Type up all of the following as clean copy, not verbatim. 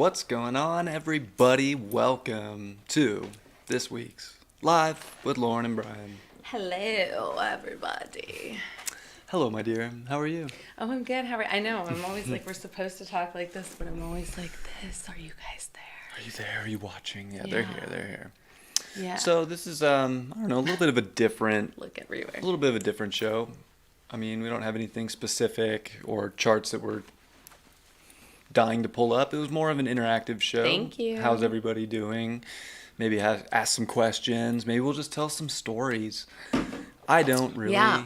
What's going on, everybody? Welcome to this week's Live with Lauren and Bryan. Hello, everybody. Hello, my dear. How are you? Oh, I'm good. How are you? I know. I'm always like, we're supposed to talk like this, but I'm always like this. Are you guys there? Are you there? Are you watching? Yeah, they're here. They're here. Yeah. So this is, I don't know, a little bit of a different... Look everywhere. A little bit of a different show. I mean, we don't have anything specific or charts that we're dying to pull up. It was more of an interactive show. Thank you. How's everybody doing? Maybe ask some questions. Maybe we'll just tell some stories. I don't really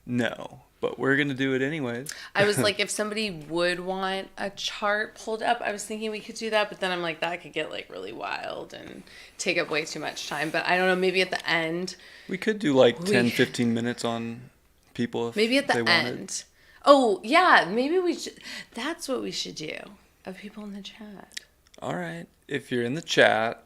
know, but we're going to do it anyways. I was like, if somebody would want a chart pulled up, I was thinking we could do that, but then I'm like, that could get like really wild and take up way too much time. But I don't know, maybe at the end. We could do like 10, 15 minutes on people if maybe at the they end. wanted. Oh, yeah, maybe we should. That's what we should do. Of people in the chat. All right. If you're in the chat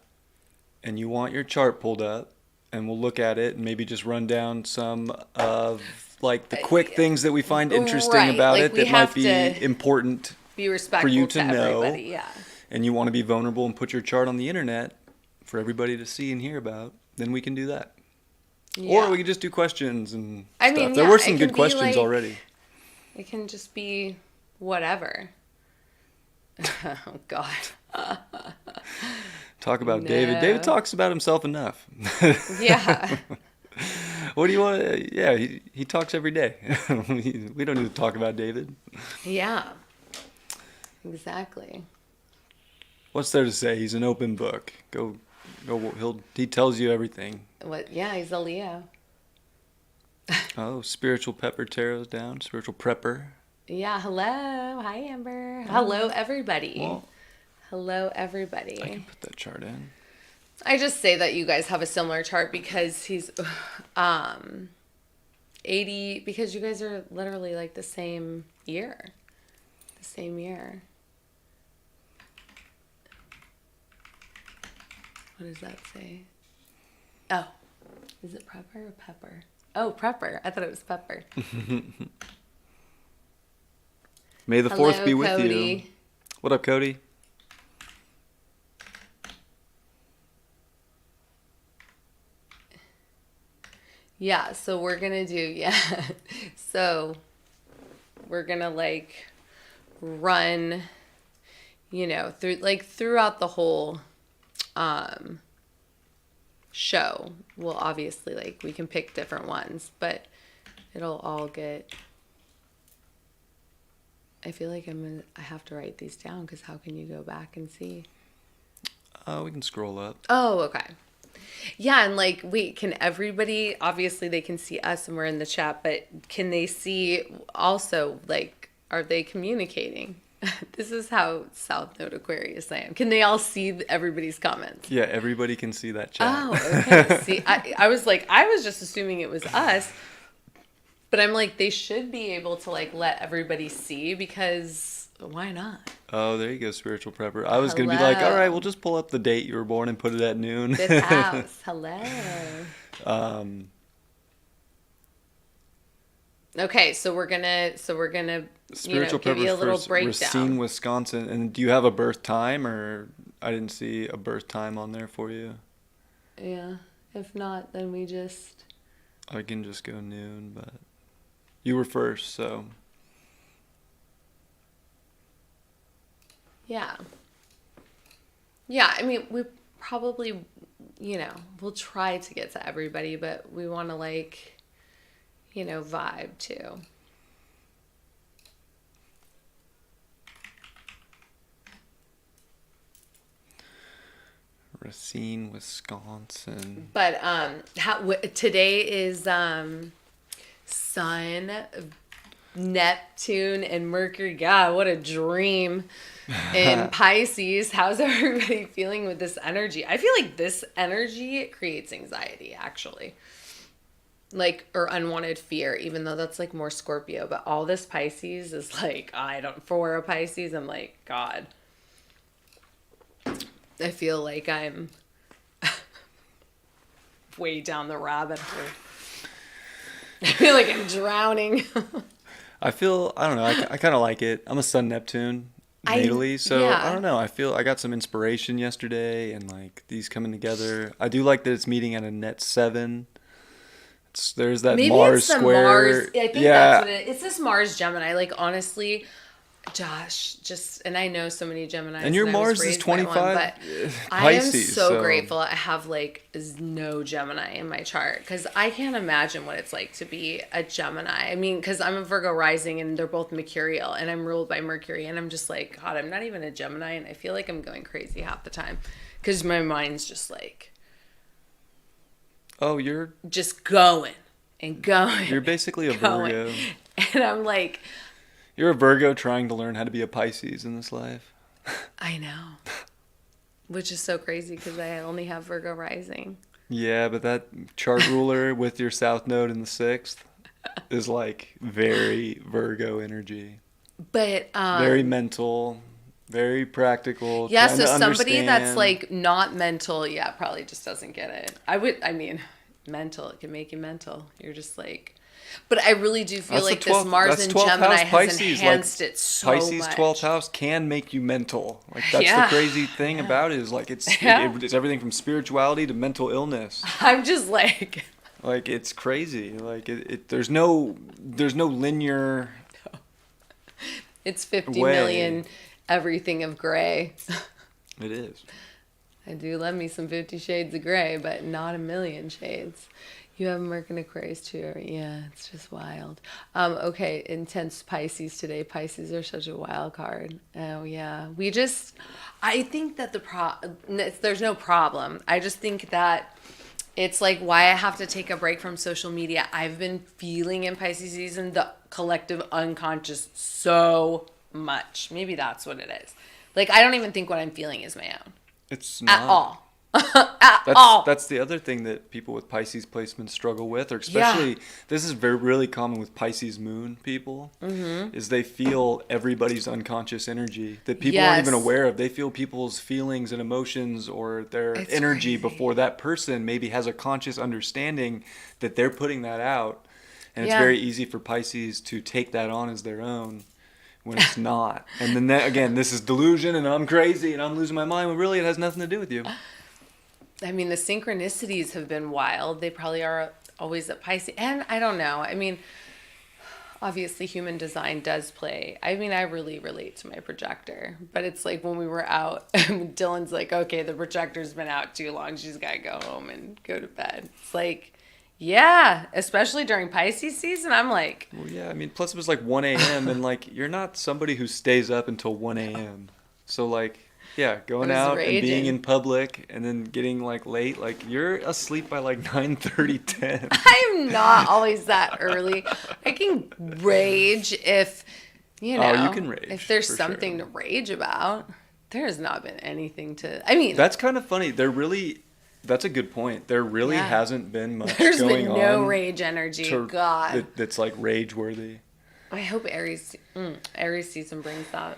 and you want your chart pulled up, and we'll look at it and maybe just run down some of like the quick things that we find interesting about it that might be important be respectful for you to know. Everybody. Yeah. And you want to be vulnerable and put your chart on the internet for everybody to see and hear about, then we can do that. Yeah. Or we could just do questions and stuff. There were some good questions already. It can just be whatever. Oh, God. Talk about David. David talks about himself enough. Yeah. What do you want to... Yeah, he talks every day. We don't need to talk about David. Yeah. Exactly. What's there to say? He's an open book. Go. He tells you everything. What? Yeah, he's a Leo. Oh, spiritual pepper tarot's down. Spiritual prepper. Yeah. Hello. Hi, Amber. Hello, everybody. Well, hello, everybody. I can put that chart in. I just say that you guys have a similar chart because he's 80, because you guys are literally like the same year. The same year. What does that say? Oh, is it prepper or pepper? Oh, prepper. I thought it was pepper. May the 4th be with Cody. you. What up, Cody? Yeah, so we're going to do, so we're going to like run, throughout the whole show. Well, obviously, we can pick different ones, but it'll all get... I feel like I have to write these down because how can you go back and see? We can scroll up. Oh, okay. Yeah, and wait, can everybody, obviously they can see us and we're in the chat, but can they see also, are they communicating? This is how South Node Aquarius I am. Can they all see everybody's comments? Yeah, everybody can see that chat. Oh, okay. See, I was just assuming it was us, but I'm like, they should be able to let everybody see because why not? Oh, there you go, spiritual prepper. I was going to be like, all right, we'll just pull up the date you were born and put it at noon. This house. Hello. Okay, so we're gonna spiritual give you a little breakdown. Racine, Wisconsin. And do you have a birth time, or I didn't see a birth time on there for you? Yeah. If not, then I can just go noon, but you were first, so. Yeah. Yeah, I mean, we probably, we'll try to get to everybody, but we want to vibe too. Racine, Wisconsin. But today is Sun, Neptune, and Mercury. God, what a dream. In Pisces, how's everybody feeling with this energy? I feel like this energy creates anxiety, actually. like, or unwanted fear, even though that's like more Scorpio. But all this Pisces is like, for a Pisces, I'm like, God, I feel like I'm way down the rabbit hole. I feel like I'm drowning. I don't know, I kind of like it. I'm a Sun Neptune natally, so I don't know. I feel I got some inspiration yesterday and like these coming together. I do like that it's meeting at a net 7. There's that Maybe Mars it's the square. Mars. I think that's what it is. It's this Mars Gemini. Like, honestly, Josh, and I know so many Geminis. And your Mars is 25 but Pisces. I am so grateful I have like no Gemini in my chart, because I can't imagine what it's like to be a Gemini. I mean, because I'm a Virgo rising and they're both mercurial and I'm ruled by Mercury, and I'm just like, God, I'm not even a Gemini, and I feel like I'm going crazy half the time because my mind's just like, oh, you're just going and going. You're basically a Virgo. And I'm like, you're a Virgo trying to learn how to be a Pisces in this life. I know. Which is so crazy because I only have Virgo rising. Yeah, but that chart ruler with your South Node in the 6th is like very Virgo energy. But very mental, very practical. Yeah, so somebody that's like not mental, probably just doesn't get it. I mean, mental, it can make you mental. You're just like, but I really do feel like this Mars in Gemini has enhanced it so much. Pisces 12th house can make you mental. Like, that's the crazy thing about it, is like it's everything from spirituality to mental illness. I'm just like it's crazy. Like there's no linear. It's 50 million everything of gray. It is. I do love me some 50 Shades of Gray, but not a million shades. You have Merc and Aquarius too. Yeah, it's just wild. Okay, intense Pisces today. Pisces are such a wild card. Oh, yeah. I think that there's no problem. I just think that it's like why I have to take a break from social media. I've been feeling in Pisces season the collective unconscious so much. Maybe that's what it is. Like, I don't even think what I'm feeling is my own. It's not. At all. All. That's the other thing that people with Pisces placements struggle with, or especially this is really common with Pisces moon people, is they feel everybody's unconscious energy that people aren't even aware of. They feel people's feelings and emotions or their energy before that person maybe has a conscious understanding that they're putting that out, and it's very easy for Pisces to take that on as their own when it's not. And then again, this is delusion and I'm crazy and I'm losing my mind when really it has nothing to do with you. I mean, the synchronicities have been wild. They probably are always at Pisces. And I don't know. I mean, obviously human design does play. I mean, I really relate to my projector. But it's like when we were out, Dylan's like, okay, the projector's been out too long. She's got to go home and go to bed. It's like, yeah, especially during Pisces season. I'm like... Well, yeah, I mean, plus it was like 1 a.m. and like, you're not somebody who stays up until 1 a.m. So like... Yeah, going out and being in public and then getting like late, like you're asleep by like 9:30, 10. I'm not always that early. I can rage if, you can rage if there's something to rage about. There has not been anything to, I mean. That's kind of funny. That's a good point. There really hasn't been much There's going been on. No rage energy. God. That's like rage worthy. I hope Aries season brings that.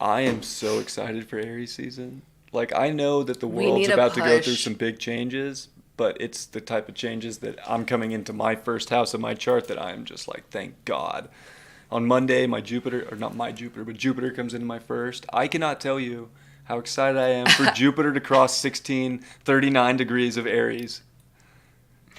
I am so excited for Aries season. Like, I know that the world's about to go through some big changes, but it's the type of changes that I'm coming into my first house of my chart that I'm just like, thank God. On Monday, Jupiter comes into my first. I cannot tell you how excited I am for Jupiter to cross 39 degrees of Aries.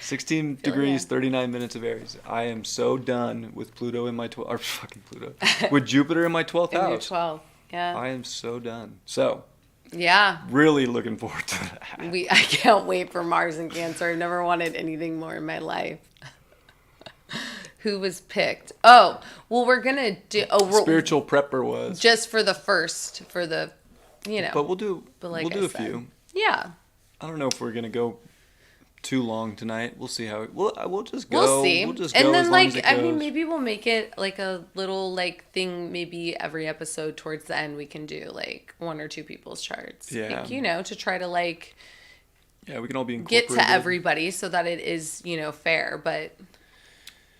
16 degrees, 39 minutes of Aries. I am so done with Pluto in my 12th, or fucking Pluto, with Jupiter in my 12th house. In your 12th. Yeah. I am so done. So, yeah. Really looking forward to that. I can't wait for Mars in Cancer. I've never wanted anything more in my life. Who was picked? Oh, well, we're going to do... Spiritual prepper was. Just for the But we'll do a few. Yeah. I don't know if we're going to go too long tonight. We'll see how we'll just go. We'll see. We'll just and go then as long as it goes. I mean, maybe we'll make it like a little like thing. Maybe every episode towards the end we can do like 1 or 2 people's charts. Yeah. Like, to try to like Yeah, we can all be get incorporated. to everybody so that it is, fair. But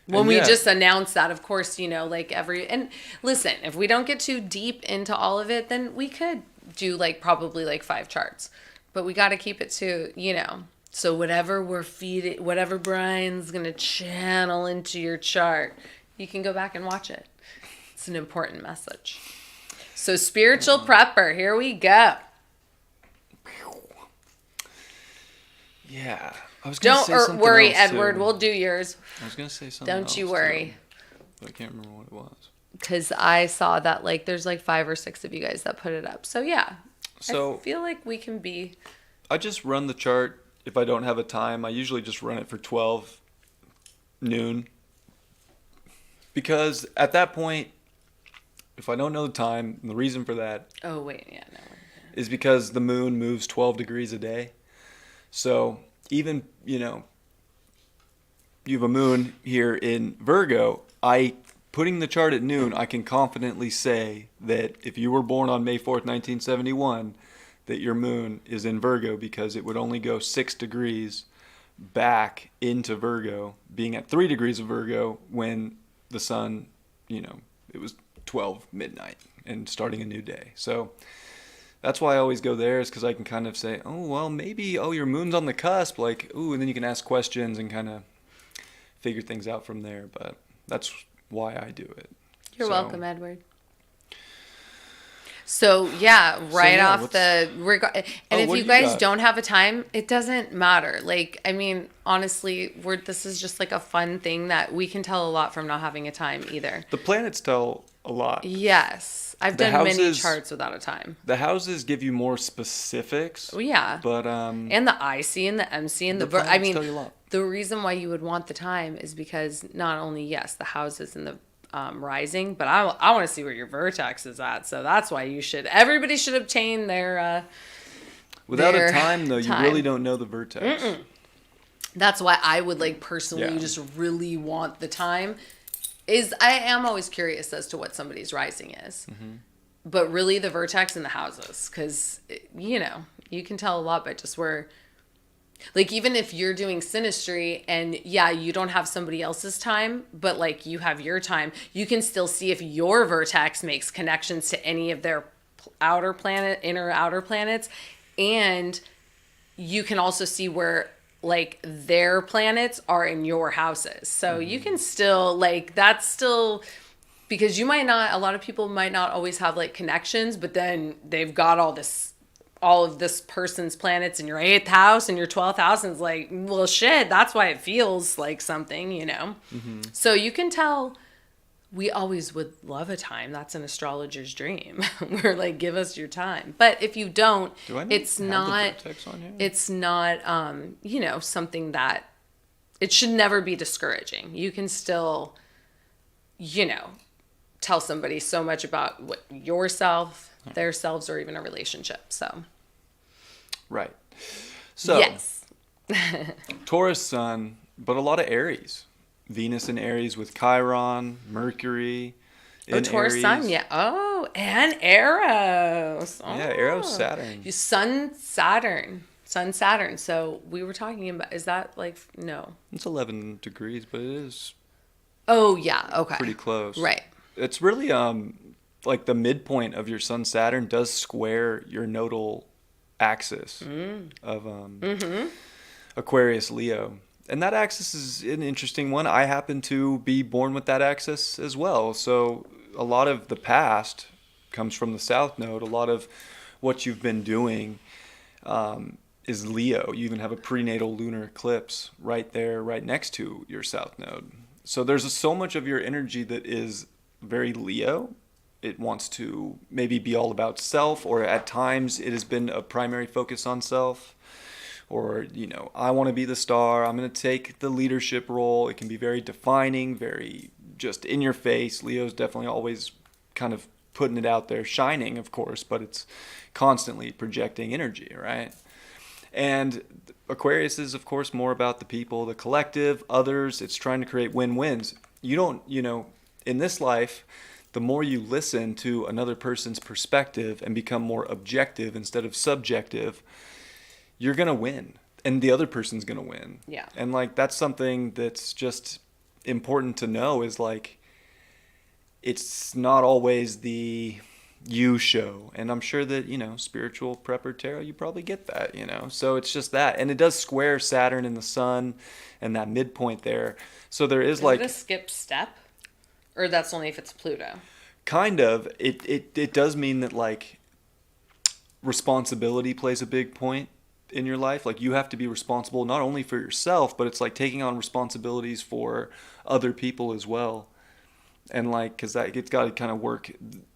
when we just announce that, of course, and listen, if we don't get too deep into all of it, then we could do probably 5 charts. But we got to keep it to, so whatever we're feeding, whatever Bryan's going to channel into your chart, you can go back and watch it. It's an important message. So spiritual prepper, here we go. Yeah. I was gonna Don't worry, Edward. We'll do yours. I was going to say something Don't you worry. Too, but I can't remember what it was. Because I saw that there's 5 or 6 of you guys that put it up. So yeah. So I feel like we can be... I just run the chart if I don't have a time. I usually just run it for 12 noon. Because at that point, if I don't know the time, and the reason for that... Oh, wait. Yeah, no. Is because the moon moves 12 degrees a day. So even, you have a moon here in Virgo, putting the chart at noon, I can confidently say that if you were born on May 4th, 1971, that your moon is in Virgo because it would only go 6 degrees back into Virgo, being at 3 degrees of Virgo when the sun, it was 12 midnight and starting a new day. So that's why I always go there, is because I can kind of say, oh, well, maybe, your moon's on the cusp. And then you can ask questions and kind of figure things out from there. But that's why I do it. You're welcome, Edward. So, yeah, if you guys don't have a time, it doesn't matter. Honestly, this is just a fun thing that we can tell a lot from not having a time either. The planets tell a lot. Yes. I've done many charts without a time. The houses give you more specifics. Oh, yeah. But and the IC and the MC and the planets tell you a lot. The reason why you would want the time is because not only, yes, the houses and the rising, but I want to see where your vertex is at. So that's why everybody should obtain their without a time, though, you really don't know the vertex. Mm-mm. That's why I would personally just really want the time. I am always curious as to what somebody's rising is. Mm-hmm. But really the vertex and the houses, because, you can tell a lot by just where, even if you're doing synastry and, you don't have somebody else's time, but, you have your time, you can still see if your vertex makes connections to any of their inner outer planets. And you can also see where their planets are in your houses. So you can still that's still, because a lot of people might not always have connections, but then they've got all of this person's planets in your 8th house and your 12th house. And it's well, shit, that's why it feels like something, Mm-hmm. So you can tell. We always would love a time. That's an astrologer's dream. We're give us your time. But if you don't, it's not something that, it should never be discouraging. You can still, tell somebody so much about what yourself, their selves, or even a relationship. So. Right. So. Yes. Taurus sun, but a lot of Aries. Venus in Aries with Chiron, Mercury in Taurus Aries. sun, yeah. Oh, and Eros. Oh. Yeah, Eros, Saturn. Sun, Saturn. So we were talking about, is that no? It's 11 degrees, but it is. Oh, yeah. Okay. Pretty close. Right. It's really the midpoint of your Sun Saturn does square your nodal axis of Aquarius Leo. And that axis is an interesting one. I happen to be born with that axis as well. So a lot of the past comes from the South Node. A lot of what you've been doing is Leo. You even have a prenatal lunar eclipse right there, right next to your South Node. So there's so much of your energy that is very Leo. It wants to maybe be all about self, or at times it has been a primary focus on self. Or, I want to be the star. I'm going to take the leadership role. It can be very defining, very just in your face. Leo's definitely always kind of putting it out there, shining, of course, but it's constantly projecting energy, right? And Aquarius is, of course, more about the people, the collective, others. It's trying to create win-wins. You don't, in this life, the more you listen to another person's perspective and become more objective instead of subjective, you're going to win. and the other person's going to win. Yeah. And like, that's something that's just important to know, is like, it's not always the you show. And I'm sure that, spiritual prepper tarot, you probably get that, so it's just that. And it does square Saturn and the sun and that midpoint there. So there is like it a skip step, or that's only if it's Pluto? Kind of. It does mean that like responsibility plays a big point in your life. Like, you have to be responsible not only for yourself, but it's like taking on responsibilities for other people as well. And like, because it's got to kind of work.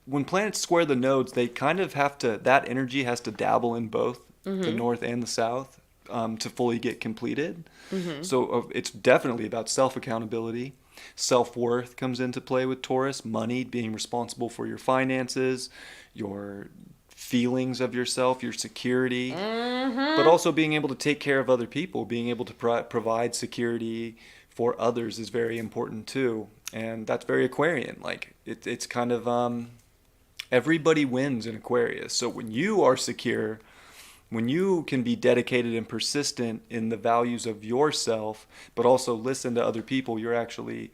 When planets square the nodes, they kind of have to, that energy has to dabble in both the north and the south to fully get completed. So it's definitely about self-accountability. Self-worth comes into play with Taurus. Money, being responsible for your finances, your feelings of yourself, your security, but also being able to take care of other people, being able to provide security for others is very important too. And that's very Aquarian. Like, it's kind of everybody wins in Aquarius. So when you are secure, when you can be dedicated and persistent in the values of yourself, but also listen to other people, you're actually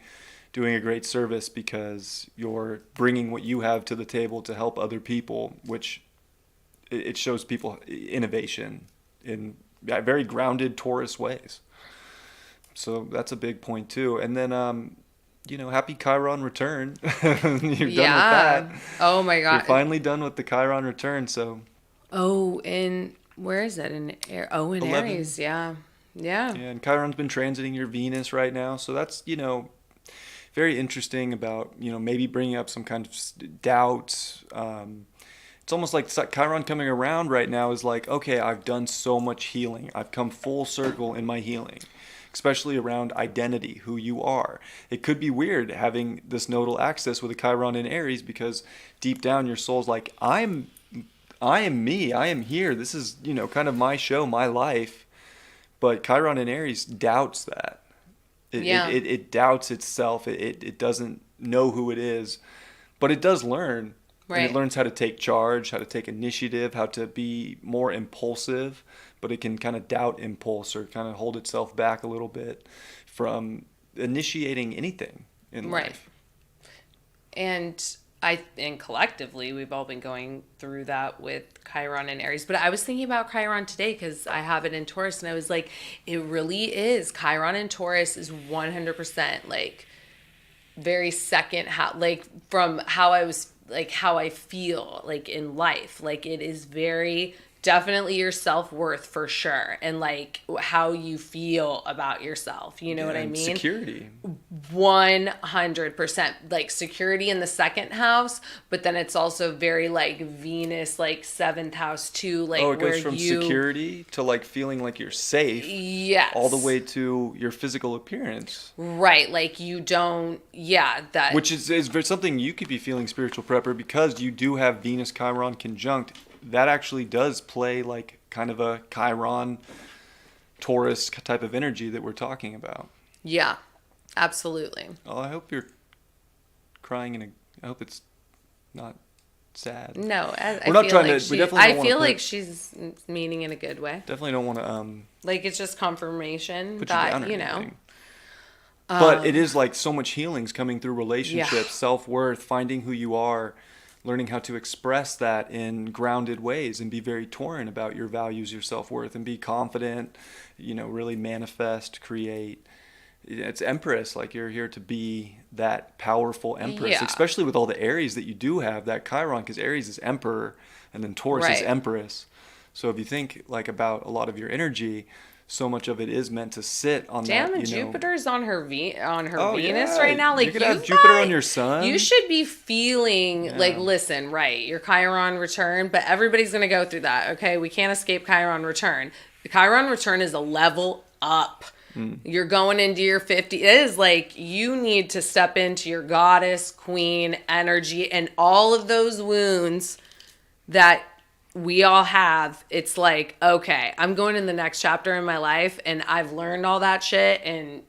doing a great service, because you're bringing what you have to the table to help other people, which it shows people innovation in very grounded Taurus ways. So that's a big point too. And then, happy Chiron return. You're done with that. Oh my God. You're finally done with the Chiron return. So. Oh, where is it? In 11. Aries. Yeah. Yeah. Yeah. And Chiron's been transiting your Venus right now. So that's, very interesting about, maybe bringing up some kind of doubt. It's almost like Chiron coming around right now is like, okay, I've done so much healing. I've come full circle in my healing, especially around identity, who you are. It could be weird having this nodal axis with a Chiron in Aries, because deep down your soul's like, I am me. I am here. This is, kind of my show, my life. But Chiron in Aries doubts that. It doubts itself. It doesn't know who it is, but it does learn. Right. And it learns how to take charge, how to take initiative, how to be more impulsive, but it can kind of doubt impulse, or kind of hold itself back a little bit from initiating anything in life. And collectively, we've all been going through that with Chiron and Aries. But I was thinking about Chiron today because I have it in Taurus, and I was like, it really is. Chiron in Taurus is 100% like very second, like from how I was, like how I feel like in life. Like, it is very definitely your self-worth for sure, and like how you feel about yourself, you know what I mean? Security. 100%, like security in the second house, but then it's also very like Venus, like 7th house too, like it goes where from security to like feeling like you're safe, yes, all the way to your physical appearance, right? Like you don't, that, which is something you could be feeling, spiritual prepper, because you do have Venus Chiron conjunct. That actually does play like kind of a Chiron Taurus type of energy that we're talking about. Yeah, absolutely. Oh, I hope you're crying I hope it's not sad. No, we're not trying to. We definitely. I feel like she's meaning in a good way. Definitely don't want to. Like, it's just confirmation put that you down or know. Anything. But it is like so much healing's coming through relationships, self-worth, finding who you are, learning how to express that in grounded ways, and be very Tauran about your values, your self-worth, and be confident, really manifest, create. It's Empress, like you're here to be that powerful Empress, especially with all the Aries that you do have, that Chiron, because Aries is Emperor and then Taurus is Empress. So if you think like about a lot of your energy, so much of it is meant to sit on that. Damn, Jupiter's on her Venus right now. Like, you could have Jupiter on your sun. You should be feeling like, listen, right? Your Chiron return, but everybody's gonna go through that. Okay, we can't escape Chiron return. The Chiron return is a level up. You're going into your 50. It is like you need to step into your goddess, queen energy, and all of those wounds that we all have. It's like, okay, I'm going in the next chapter in my life, and I've learned all that shit, and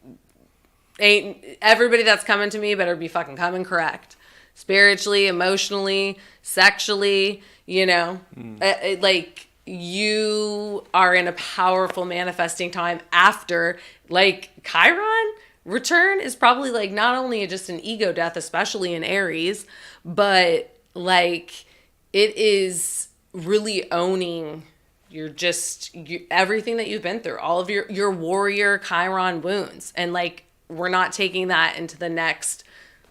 everybody that's coming to me better be fucking coming correct. Spiritually, emotionally, sexually, like you are in a powerful manifesting time after, like, Chiron return is probably like not only just an ego death, especially in Aries, but like it is really owning everything that you've been through, all of your warrior Chiron wounds. And like, we're not taking that into the next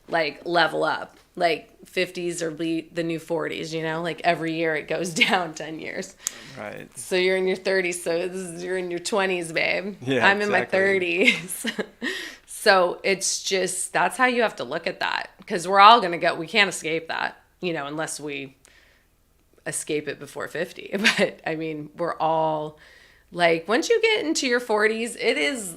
like level up. Like 50s or be the new 40s, you know, like every year it goes down 10 years. Right. So you're in your 30s. So you're in your 20s, babe. Yeah, I'm exactly. in my 30s. So it's just, that's how you have to look at that. Because we're all going to we can't escape that, you know, unless we escape it before 50. But I mean, we're all like, once you get into your 40s,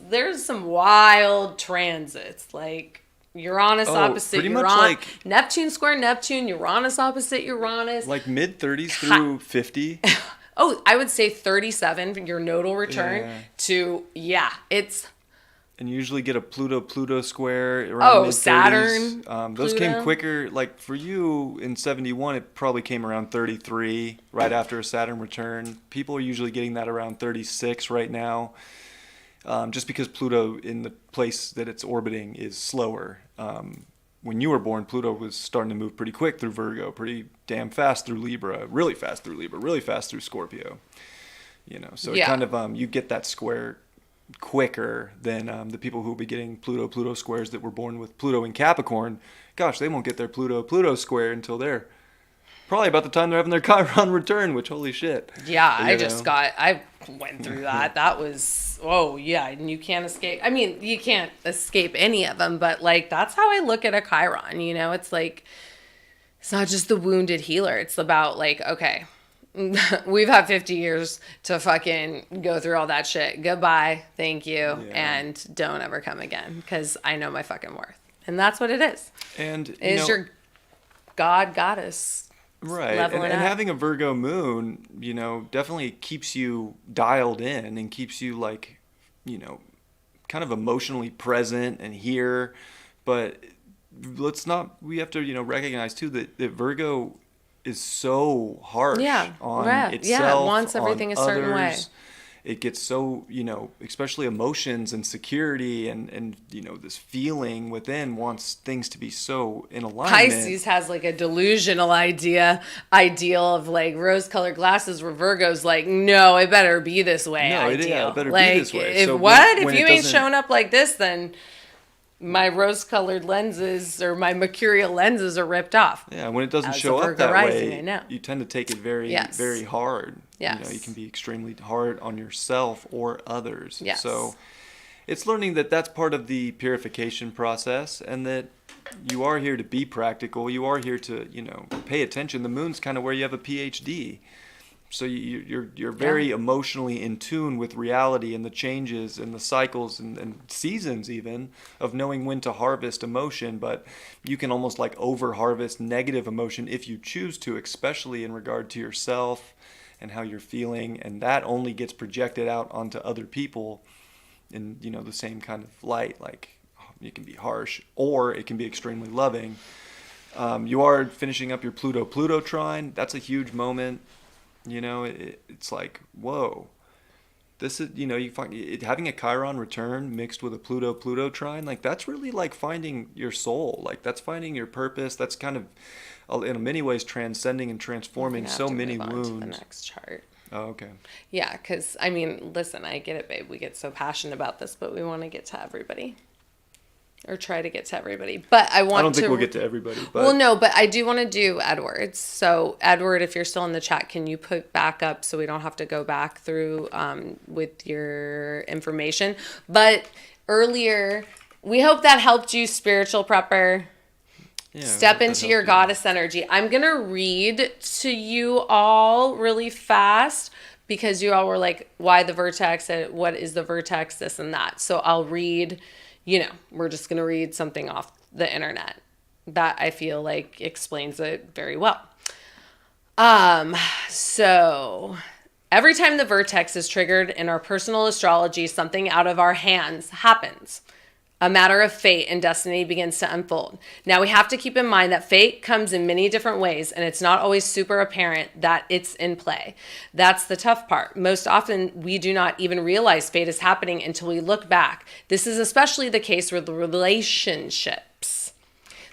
there's some wild transits. Like, Uranus opposite pretty much Uranus, like Neptune square Neptune, Uranus opposite Uranus. like mid 30s through 50. Oh, I would say 37, your nodal return to, it's. And you usually get a Pluto square around mid 30s. Saturn. Those Pluto. came quicker. Like for you in 71, it probably came around 33 right after a Saturn return. People are usually getting that around 36 right now. Just because Pluto in the place that it's orbiting is slower. When you were born, Pluto was starting to move pretty quick through Virgo, pretty damn fast through Libra, really fast through Libra, really fast through Scorpio. You know, so it kind of you get that square quicker than the people who will be getting Pluto squares that were born with Pluto in Capricorn. Gosh, they won't get their Pluto square until they're probably about the time they're having their Chiron return, which holy shit. Yeah, I went through that. That was, and you can't escape. I mean, you can't escape any of them, but like, that's how I look at a Chiron, you know? It's like, it's not just the wounded healer. It's about like, okay, we've had 50 years to fucking go through all that shit. Goodbye. Thank you. And don't ever come again, because I know my fucking worth. And that's what it is. And it is your goddess. Right. And having a Virgo moon, you know, definitely keeps you dialed in and keeps you like, you know, kind of emotionally present and here. But we have to, you know, recognize too that Virgo is so harsh on itself. Yeah, it wants everything a certain way. It gets so, you know, especially emotions and security and you know, this feeling within wants things to be so in alignment. Pisces has like a delusional ideal of like rose-colored glasses, where Virgo's like, no, it better be this way. No, it better like, be this way. If so if you ain't showing up like this, then my rose-colored lenses or my mercurial lenses are ripped off. Yeah, when it doesn't show up that way, you tend to take it very, very hard. Yes. You know, you can be extremely hard on yourself or others. Yes. So it's learning that that's part of the purification process, and that you are here to be practical. You are here to, you know, pay attention. The moon's kind of where you have a PhD. So you're very emotionally in tune with reality and the changes and the cycles and seasons even of knowing when to harvest emotion, but you can almost like over harvest negative emotion if you choose to, especially in regard to yourself and how you're feeling, and that only gets projected out onto other people in, you know, the same kind of light. Like, it can be harsh or it can be extremely loving. You are finishing up your Pluto trine. That's a huge moment. You know, it's like, whoa, this is, you know, you find having a Chiron return mixed with a Pluto trine, like that's really like finding your soul. Like that's finding your purpose. That's kind of, in many ways, transcending and transforming so many wounds. To the next chart. Oh, okay. Yeah, because I mean, listen, I get it, babe. We get so passionate about this, but we want to get to everybody. Or try to get to everybody. But I don't think we'll get to everybody. But. Well, no, but I do want to do Edward's. So, Edward, if you're still in the chat, can you put back up so we don't have to go back through with your information? But earlier, we hope that helped you, spiritual prepper. Yeah, step into your goddess energy. I'm going to read to you all really fast, because you all were like, why the vertex? What is the vertex? This and that. So, I'll read... You know, we're just going to read something off the internet that I feel like explains it very well. So every time the vertex is triggered in our personal astrology, something out of our hands happens. A matter of fate and destiny begins to unfold. Now we have to keep in mind that fate comes in many different ways, and it's not always super apparent that it's in play. That's the tough part. Most often we do not even realize fate is happening until we look back. This is especially the case with relationships.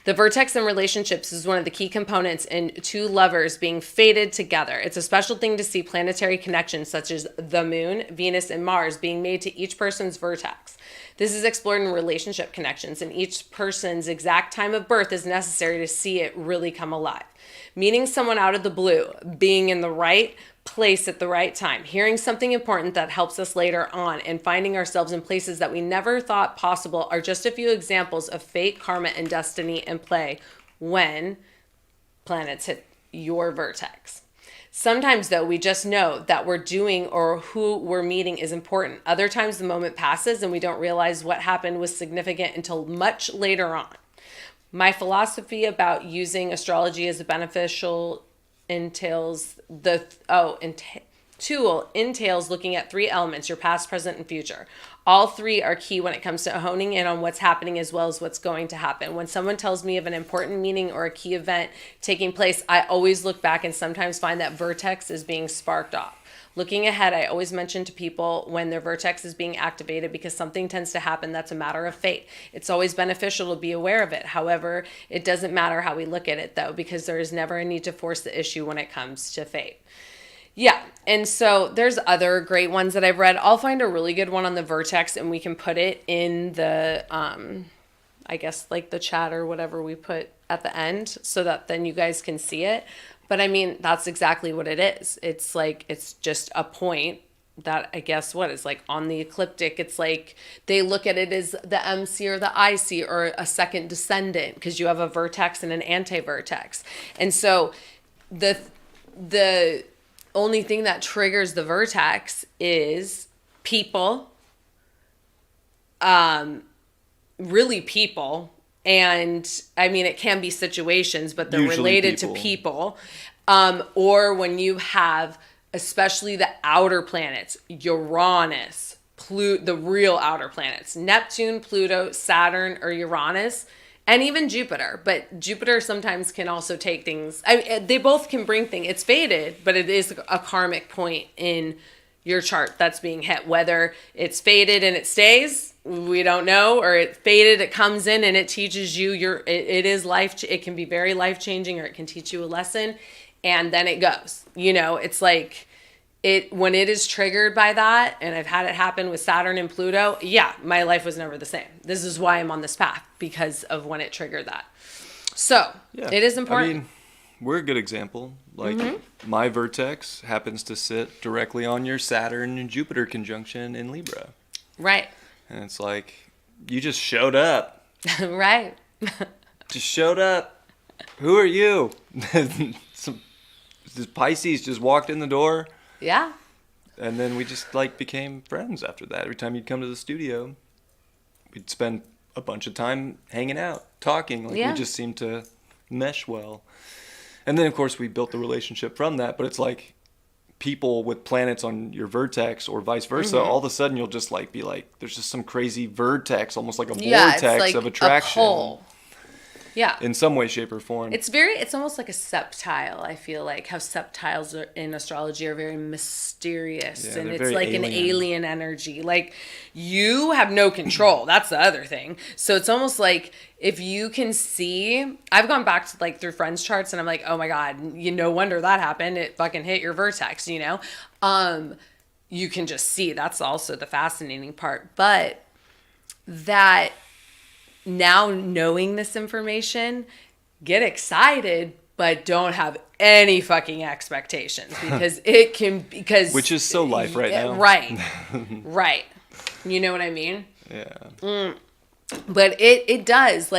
The vertex in relationships is one of the key components in two lovers being fated together. It's a special thing to see planetary connections such as the moon, Venus, and Mars being made to each person's vertex. This is explored in relationship connections, and each person's exact time of birth is necessary to see it really come alive. Meeting someone out of the blue, being in the right place at the right time, hearing something important that helps us later on, and finding ourselves in places that we never thought possible are just a few examples of fate, karma, and destiny in play when planets hit your vertex. Sometimes, though, we just know that we're doing or who we're meeting is important. Other times, the moment passes and we don't realize what happened was significant until much later on. My philosophy about using astrology as a beneficial tool entails looking at three elements: your past, present, and future. All three are key when it comes to honing in on what's happening as well as what's going to happen. When someone tells me of an important meeting or a key event taking place, I always look back and sometimes find that vertex is being sparked off. Looking ahead, I always mention to people when their vertex is being activated because something tends to happen that's a matter of fate. It's always beneficial to be aware of it. However, it doesn't matter how we look at it, though, because there is never a need to force the issue when it comes to fate. Yeah, and so there's other great ones that I've read. I'll find a really good one on the vertex and we can put it in the, I guess like the chat or whatever we put at the end so that then you guys can see it. But I mean, that's exactly what it is. It's like, it's just a point that I guess what is like on the ecliptic. It's like they look at it as the MC or the IC or a second descendant because you have a vertex and an anti-vertex. And so the only thing that triggers the vertex is people, really people. And I mean, it can be situations, but they're usually related to people. Or when you have, especially the outer planets, Uranus, the real outer planets, Neptune, Pluto, Saturn, or Uranus, and even Jupiter. But Jupiter sometimes can also take things. They both can bring things. It's fated, but it is a karmic point in your chart that's being hit. Whether it's fated and it stays, we don't know, or it's fated, it comes in and it teaches you it is life. It can be very life changing, or it can teach you a lesson, and then it goes. It's like when it is triggered by that, and I've had it happen with Saturn and Pluto, yeah, my life was never the same. This is why I'm on this path, because of when it triggered that. So, yeah, it is important. I mean, we're a good example. Like, my vertex happens to sit directly on your Saturn and Jupiter conjunction in Libra. Right. And it's like, you just showed up. Right. Just showed up. Who are you? This Pisces just walked in the door. Yeah. And then we just became friends after that. Every time you'd come to the studio, we'd spend a bunch of time hanging out, talking. We just seemed to mesh well. And then, of course, we built the relationship from that. But it's like people with planets on your vertex or vice versa, all of a sudden you'll just be like, there's just some crazy vertex, almost like a vortex of attraction. A pull. Yeah. In some way, shape, or form. It's almost like a septile. I feel like how septiles in astrology are very mysterious, and it's like alien. An alien energy. Like, you have no control. That's the other thing. So it's almost like if you can see, I've gone back to through friends' charts, and I'm like, oh my God, no wonder that happened. It fucking hit your vertex, You can just see. That's also the fascinating part. But that, now knowing this information, get excited, but don't have any fucking expectations which is so life right now. Right. Right. You know what I mean? Yeah. But it does.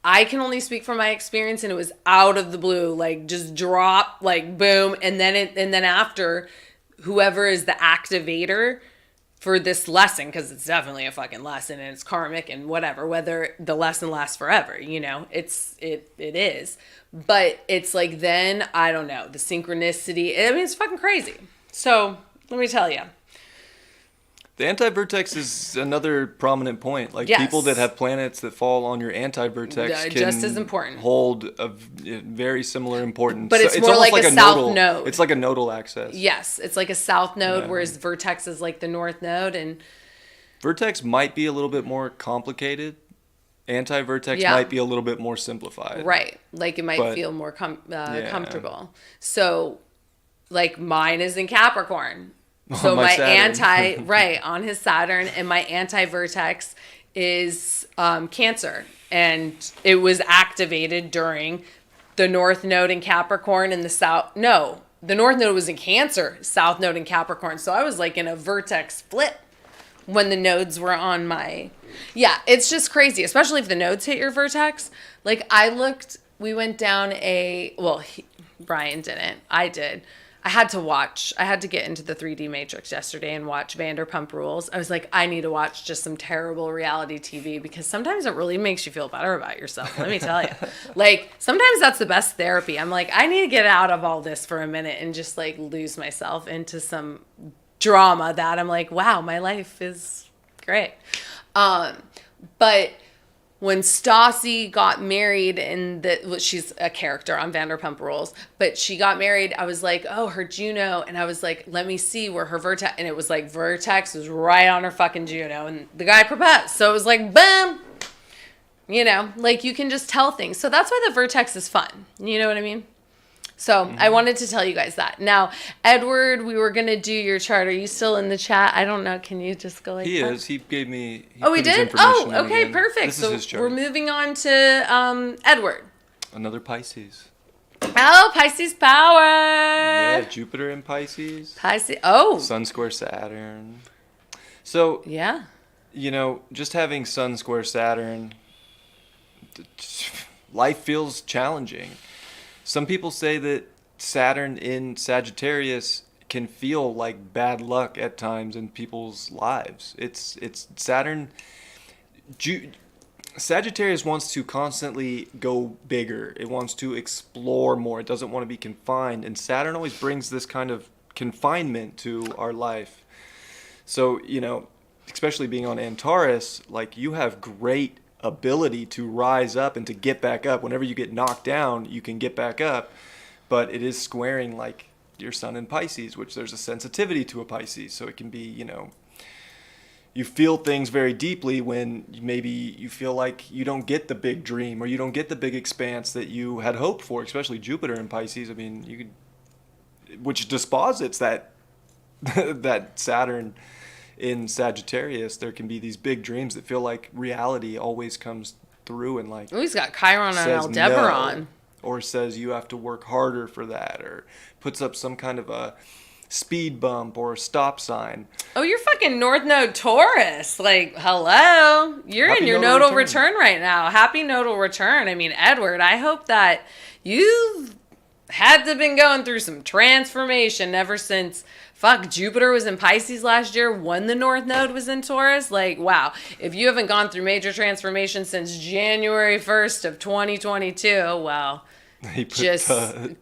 I can only speak from my experience, and it was out of the blue, just drop, boom, and then after, whoever is the activator for this lesson, because it's definitely a fucking lesson and it's karmic and whether the lesson lasts forever, it is. But it's then, I don't know, the synchronicity, it's fucking crazy. So let me tell you. The anti-vertex is another prominent point. Like Yes. people that have planets that fall on your anti-vertex can Just as important. hold a very similar importance. But it's more almost like a south nodal, node. It's like a nodal axis. Yes, it's like a south node, Yeah. whereas vertex is like the north node, and Vertex might be a little bit more complicated. Anti-vertex Yeah. might be a little bit more simplified. right, like it might But- feel more Yeah. comfortable. So, like mine is in Capricorn. So On my my Saturn. right on his Saturn, and my anti-vertex is Cancer, and it was activated during the North Node in Capricorn and the South. No, the North Node was in Cancer, South Node in Capricorn. So I was like in a vertex flip when the nodes were on my. Yeah, it's just crazy, especially if the nodes hit your vertex. Like we went down Bryan didn't. I did. I had to get into the 3D Matrix yesterday and watch Vanderpump Rules. I was like, I need to watch just some terrible reality TV because sometimes it really makes you feel better about yourself. Let me tell you. Like, sometimes that's the best therapy. I'm like, I need to get out of all this for a minute and just like lose myself into some drama that I'm like, wow, my life is great. But when Stassi got married, she's a character on Vanderpump Rules, but she got married, I was like, oh, her Juno, and I was like, let me see where her vertex, and it was like vertex was right on her fucking Juno, and the guy proposed, so it was like, boom, like you can just tell things. So that's why the vertex is fun. You know what I mean? So I wanted to tell you guys that. Now, Edward, we were going to do your chart. Are you still in the chat? I don't know. Can you just go like He that? is. He gave me. Oh, we put his did? information Oh, in okay, again. perfect. This So is his chart. we're moving on to Edward. Another Pisces. Oh, Pisces power. Yeah, Jupiter in Pisces. Pisces. Oh. Sun square Saturn. So, Yeah. just having Sun square Saturn, life feels challenging. Some people say that Saturn in Sagittarius can feel like bad luck at times in people's lives. It's Saturn. Sagittarius wants to constantly go bigger. It wants to explore more. It doesn't want to be confined. And Saturn always brings this kind of confinement to our life. So, especially being on Antares, like you have great ability to rise up and to get back up. Whenever you get knocked down, you can get back up. But it is squaring like your sun in Pisces, which there's a sensitivity to a Pisces. So it can be, you feel things very deeply when maybe you feel like you don't get the big dream or you don't get the big expanse that you had hoped for, especially Jupiter in Pisces. I mean, which disposits that that Saturn in Sagittarius. There can be these big dreams that feel like reality always comes through and like. Oh, he's got Chiron on says Aldebaran. no, or says you have to work harder for that, or puts up some kind of a speed bump or a stop sign. Oh, you're fucking North Node Taurus. Like, hello. You're Happy in your nodal nodal return. return right now. Happy nodal return. I mean, Edward, I hope that you've had to been going through some transformation ever since Jupiter was in Pisces last year when the North Node was in Taurus. Like, wow. If you haven't gone through major transformation since January 1st of 2022, well, He put just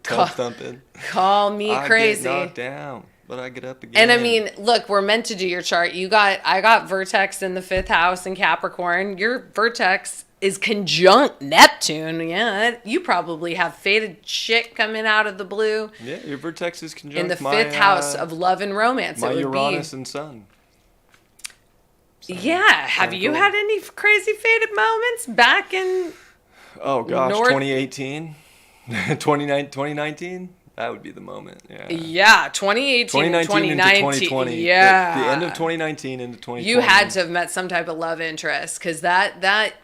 tub thumping. call me crazy. I get knocked down, but I get up again. And I mean, look, we're meant to do your chart. I got Vertex in the 5th house in Capricorn. Your Vertex is conjunct Neptune. Yeah, you probably have fated shit coming out of the blue. Yeah, your Vertex is conjunct In the 5th house of love and romance. my it would Uranus be. and Sun. So, Yeah, have kinda you cool. had any crazy fated moments back in? Oh gosh, North- 2018, 2019. That would be the moment. Yeah. Yeah, 2018 and 2019 into 2019. 2020. Yeah. The end of 2019 into 2020. You had to have met some type of love interest because that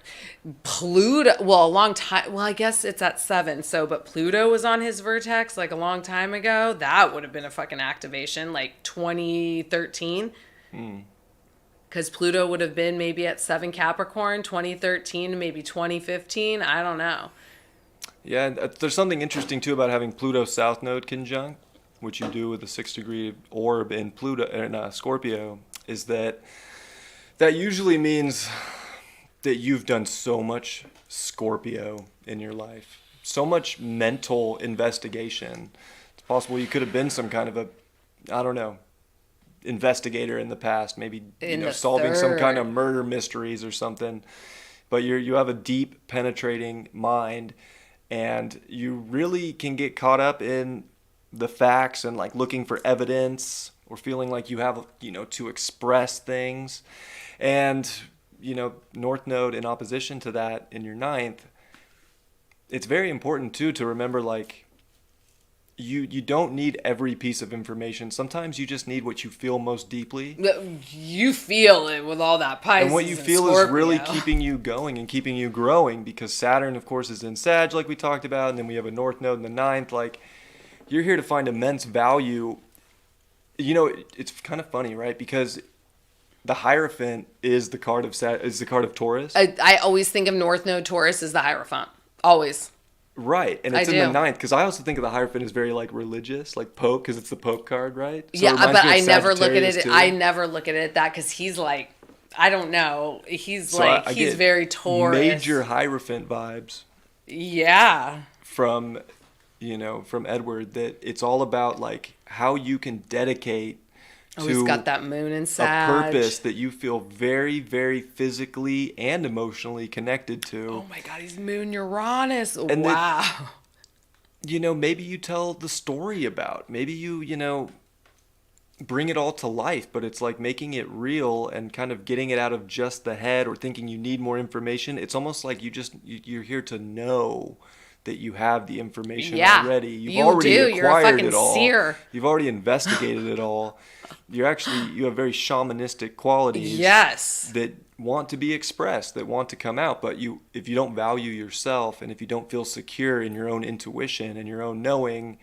Pluto, well, a long time, well, I guess it's at 7, but Pluto was on his vertex like a long time ago. That would have been a fucking activation, like 2013. Because Pluto would have been maybe at 7 Capricorn, 2013, maybe 2015. I don't know. Yeah, there's something interesting too about having Pluto South Node conjunct, which you do with a 6-degree orb in Pluto and Scorpio, is that usually means that you've done so much Scorpio in your life, so much mental investigation. It's possible you could have been some kind of I don't know, investigator in the past, maybe In the solving some kind of third. murder mysteries or something. But you have a deep, penetrating mind, and you really can get caught up in the facts and like looking for evidence or feeling like you have to express things. And North Node in opposition to that in your ninth, it's very important too to remember like you don't need every piece of information. Sometimes you just need what you feel most deeply. You feel it with all that Pisces And what you feel Scorpio. is really keeping you going and keeping you growing, because Saturn, of course, is in Sag, like we talked about, and then we have a North Node in the ninth. Like, you're here to find immense value. It's kind of funny, right? Because the Hierophant is the card of Taurus. I always think of North Node Taurus as the Hierophant. Always. Right, and it's I in the do. ninth, because I also think of the Hierophant as very like religious, like Pope, because it's the Pope card, right? So it Yeah, reminds but me of I never look at Sagittarius, it. too. I never look at it that because he's like, I don't know. He's So like I he's get very Taurus. major Hierophant vibes Yeah. from from Edward, that it's all about like how you can dedicate Oh, he's to got that moon and a Sag. purpose that you feel very, very physically and emotionally connected to. Oh my God, he's moon Uranus. And Wow. Maybe you tell the story about. Maybe you bring it all to life, but it's like making it real and kind of getting it out of just the head or thinking you need more information. It's almost like you're here to know that you have the information Yeah, already. You've you already do. acquired You're a fucking it all. seer. You've already investigated it all. You have very shamanistic qualities. Yes. That want to be expressed, that want to come out, but if you don't value yourself and if you don't feel secure in your own intuition and your own knowing,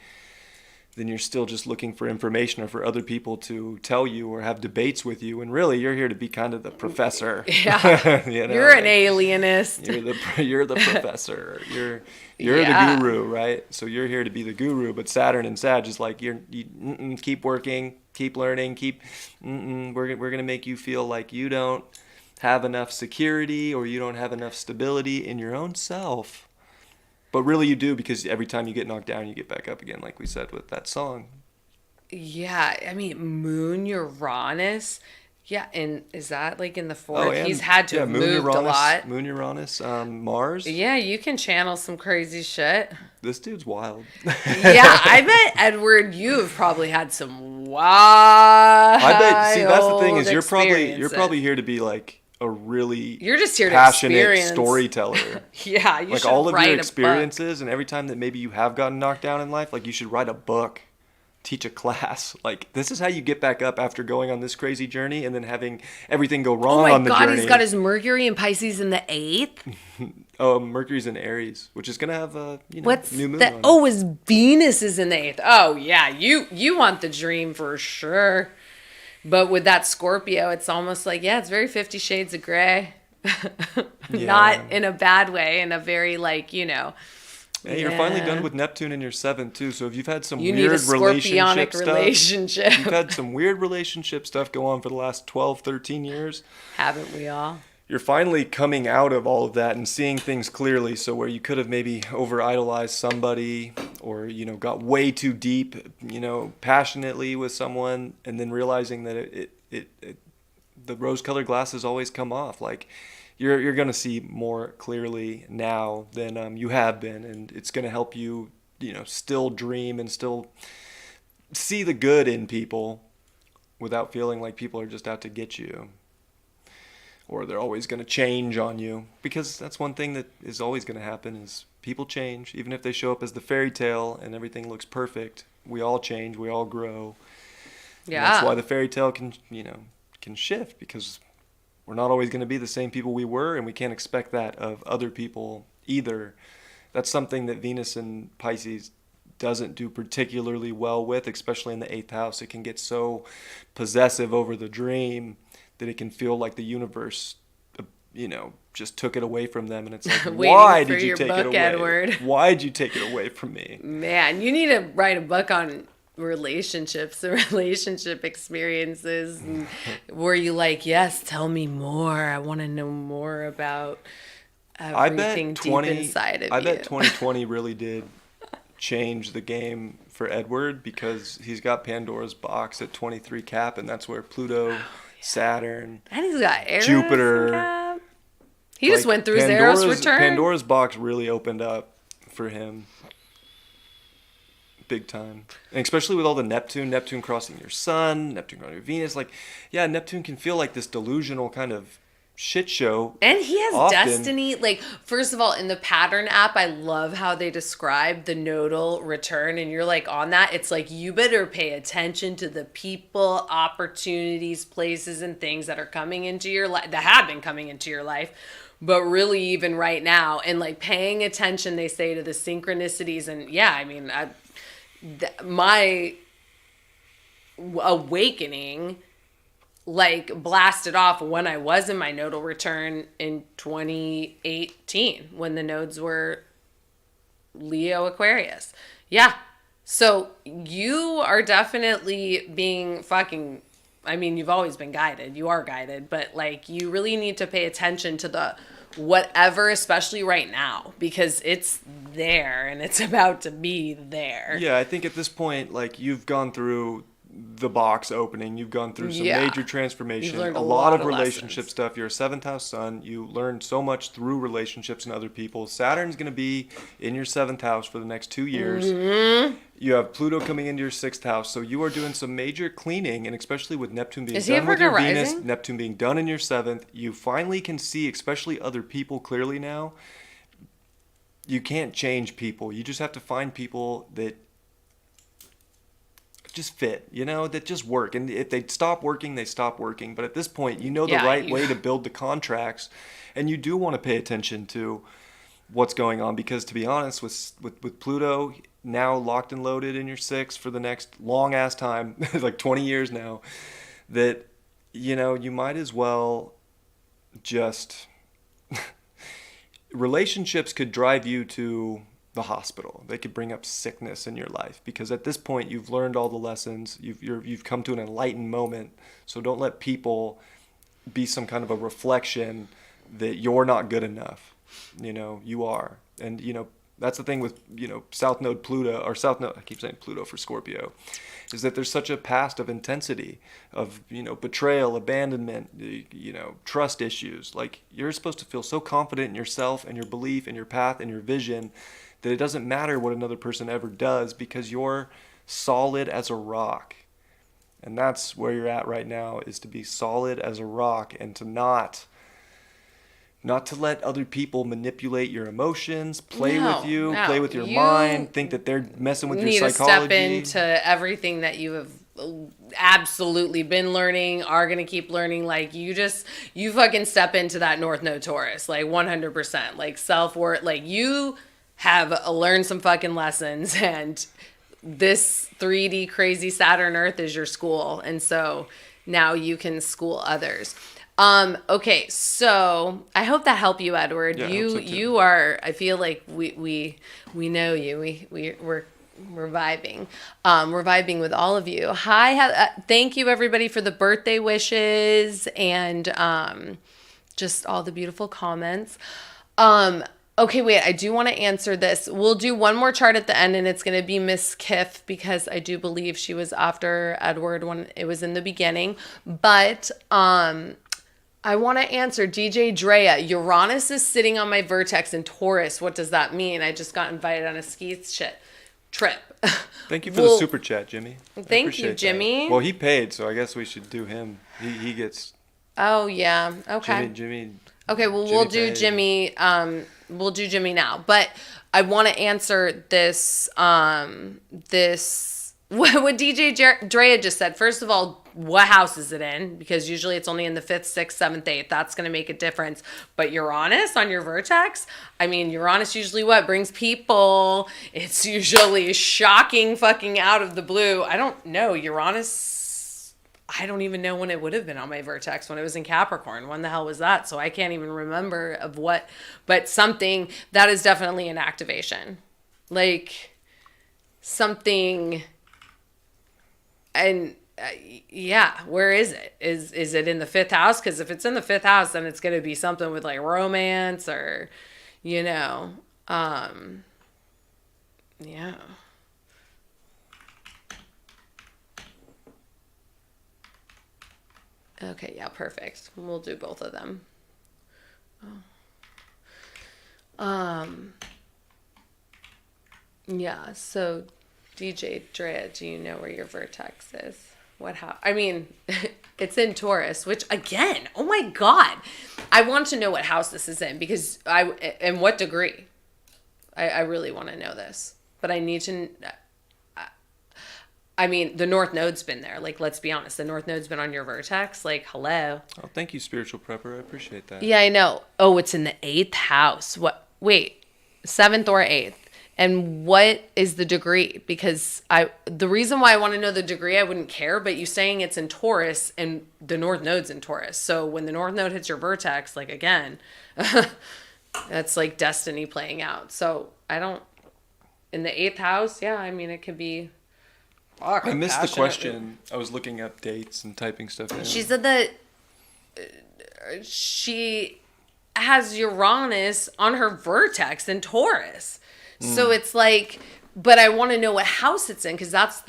then you're still just looking for information or for other people to tell you or have debates with you. And really, you're here to be kind of the professor. Yeah. You're an alienist. You're the professor. You're Yeah. the guru, right? So you're here to be the guru. But Saturn and Sag is like you keep working, keep learning, we're gonna make you feel like you don't have enough security or you don't have enough stability in your own self. But really you do, because every time you get knocked down, you get back up again, like we said with that song. Yeah, I mean, moon Uranus. Yeah, and is that like in the fourth? and He's had to have moved a lot. Moon Uranus, Mars. Yeah, you can channel some crazy shit. This dude's wild. Yeah, I bet Edward, you've probably had some wild. I bet. See, that's the thing, is you're experiences. probably here to be like a really You're just here to passionate experience. storyteller. Yeah, you Like should all of write your a book. experiences, and every time that maybe you have gotten knocked down in life, like you should write a book, teach a class. Like, this is how you get back up after going on this crazy journey and then having everything go Oh wrong my on the God, journey. he's got his Mercury and Pisces in the 8th. Oh, Mercury's in Aries, which is gonna have a What's new moon that? on it. Oh, his Venus is in the 8th. Oh yeah, you want the dream for sure. But with that Scorpio, it's almost like, yeah, it's very 50 Shades of Grey. Not in a bad way, in a very like, Hey, you're finally done with Neptune in your 7th too. So if you've had some you need a weird scorpionic relationship relationship. you've had some weird relationship stuff go on for the last 12, 13 years. Haven't we all? You're finally coming out of all of that and seeing things clearly. So where you could have maybe over idolized somebody or, got way too deep, passionately with someone, and then realizing that the rose-colored glasses always come off. Like, you're going to see more clearly now than you have been, and it's going to help you, still dream and still see the good in people without feeling like people are just out to get you or they're always going to change on you, because that's one thing that is always going to happen is people change. Even if they show up as the fairy tale and everything looks perfect, we all change, we all grow. Yeah. And that's why the fairy tale can shift, because we're not always going to be the same people we were, and we can't expect that of other people either. That's something that Venus and Pisces doesn't do particularly well with, especially in the 8th house. It can get so possessive over the dream that it can feel like the universe, just took it away from them. And it's like, why did you take it away? Edward. Why'd you take it away from me? Man, you need to write a book on relationships and relationship experiences, and where you like, yes, tell me more. I want to know more about everything deep inside of you. I bet 2020 really did change the game for Edward because he's got Pandora's box at 23 cap, and that's where Pluto, Saturn, And he's got Eris Jupiter. Cap. He just went through his Eros return. Pandora's box really opened up for him. Big time. And especially with all the Neptune crossing your sun, Neptune crossing your Venus. Like, yeah, Neptune can feel like this delusional kind of shit show. And he has often. destiny. Like, first of all, in the pattern app, I love how they describe the nodal return. And you're like on that. It's like, you better pay attention to the people, opportunities, places, and things that are coming into your life, that have been coming into your life. But really, even right now, and like paying attention, they say, to the synchronicities. And yeah, I mean, my awakening like blasted off when I was in my nodal return in 2018 when the nodes were Leo Aquarius. Yeah. So you are definitely being fucking, I mean, you've always been guided. You are guided, but like you really need to pay attention to the whatever, especially right now, because it's there and it's about to be there. Yeah, I think at this point, like, you've gone through the box opening, you've gone through some major transformation, a lot of relationship lessons. Stuff. You're a 7th house sun. You learned so much through relationships and other people. Saturn's going to be in your 7th house for the next 2 years. Mm-hmm. You have Pluto coming into your 6th house, so you are doing some major cleaning, and especially with Neptune being done with your Venus, Neptune being done in your 7th, you finally can see, especially other people clearly now. You can't change people. You just have to find people that just fit, that just work. And if they stop working, they stop working. But at this point, you know the right way to build the contracts, and you do want to pay attention to what's going on, because to be honest, with Pluto now locked and loaded in your 6th for the next long ass time, like 20 years now, that you might as well just relationships could drive you to the hospital. They could bring up sickness in your life, because at this point you've learned all the lessons. You've come to an enlightened moment. So don't let people be some kind of a reflection that you're not good enough. You are. And that's the thing with South Node Pluto, or South Node, I keep saying Pluto for Scorpio, is that there's such a past of intensity, of betrayal, abandonment, trust issues. Like, you're supposed to feel so confident in yourself and your belief and your path and your vision that it doesn't matter what another person ever does, because you're solid as a rock. And that's where you're at right now, is to be solid as a rock, and to not to let other people manipulate your emotions, play with you, play with your mind, think that they're messing with your psychology. You need to step into everything that you have absolutely been learning, are going to keep learning. Like, you fucking step into that North Node Taurus, like 100%. Like, self-worth, like, you have learned some fucking lessons, and this 3D crazy Saturn Earth is your school. And so now you can school others. Okay, so I hope that helped you, Edward. Yeah, you are, I feel like we know you. We're vibing. We're vibing with all of you. Hi, thank you everybody for the birthday wishes and just all the beautiful comments. Okay, wait, I do want to answer this. We'll do one more chart at the end, and it's going to be Miss Kiff, because I do believe she was after Edward when it was in the beginning. But I want to answer DJ Drea. Uranus is sitting on my vertex in Taurus. What does that mean? I just got invited on a ski trip. Thank you for the super chat, Jimmy. Thank you, Jimmy. That. Well, he paid, so I guess we should do him. He gets. Oh yeah. Okay. Jimmy. Okay. Well, Jimmy we'll do paid. Jimmy. We'll do Jimmy now, but I want to answer this. What DJ Drea just said. First of all, what house is it in? Because usually it's only in the 5th, 6th, 7th, 8th. That's going to make a difference. But Uranus on your vertex, I mean, Uranus usually what? Brings people. It's usually shocking fucking out of the blue. I don't know. Uranus, I don't even know when it would have been on my vertex, when it was in Capricorn. When the hell was that? So I can't even remember of what. But something, that is definitely an activation. Like, something. And yeah, where is it? Is it in the 5th house? Because if it's in the 5th house, then it's going to be something with like romance or, yeah. Okay, yeah, perfect. We'll do both of them. Yeah, so DJ Drea, do you know where your vertex is? What house? I mean, it's in Taurus, which again, oh my God. I want to know what house this is in because and what degree. I really want to know this. But I need to, I mean, the North Node's been there. Like, let's be honest. The North Node's been on your vertex. Like, hello. Oh, thank you, spiritual prepper. I appreciate that. Yeah, I know. Oh, it's in the 8th house. What? Wait, 7th or 8th? And what is the degree? Because the reason why I want to know the degree, I wouldn't care. But you saying it's in Taurus and the North Node's in Taurus. So when the North Node hits your vertex, like again, that's like destiny playing out. So I don't. In the 8th house, yeah. I mean, it could be. I missed the question. I was looking up dates and typing stuff in. She said that she has Uranus on her vertex in Taurus. So it's like, but I want to know what house it's in because that's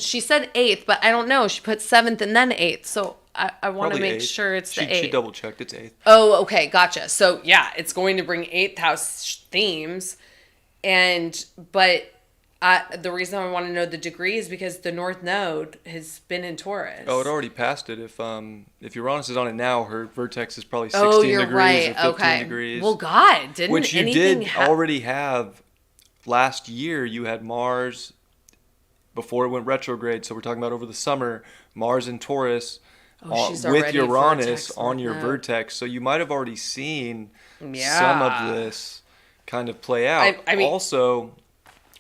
she said 8th, but I don't know. She put 7th and then 8th. So I want to make 8th. sure it's the 8th. She double checked. It's 8th. Oh, okay. Gotcha. So yeah, it's going to bring 8th house themes. But the reason I want to know the degree is because the North Node has been in Taurus. Oh, it already passed it. If Uranus is on it now, her vertex is probably 16 you're degrees right. or 15 okay. degrees. Well, God, didn't which you anything did already have last year. You had Mars before it went retrograde. So we're talking about over the summer, Mars in Taurus with Uranus on your vertex. So you might have already seen some of this kind of play out. I mean, also,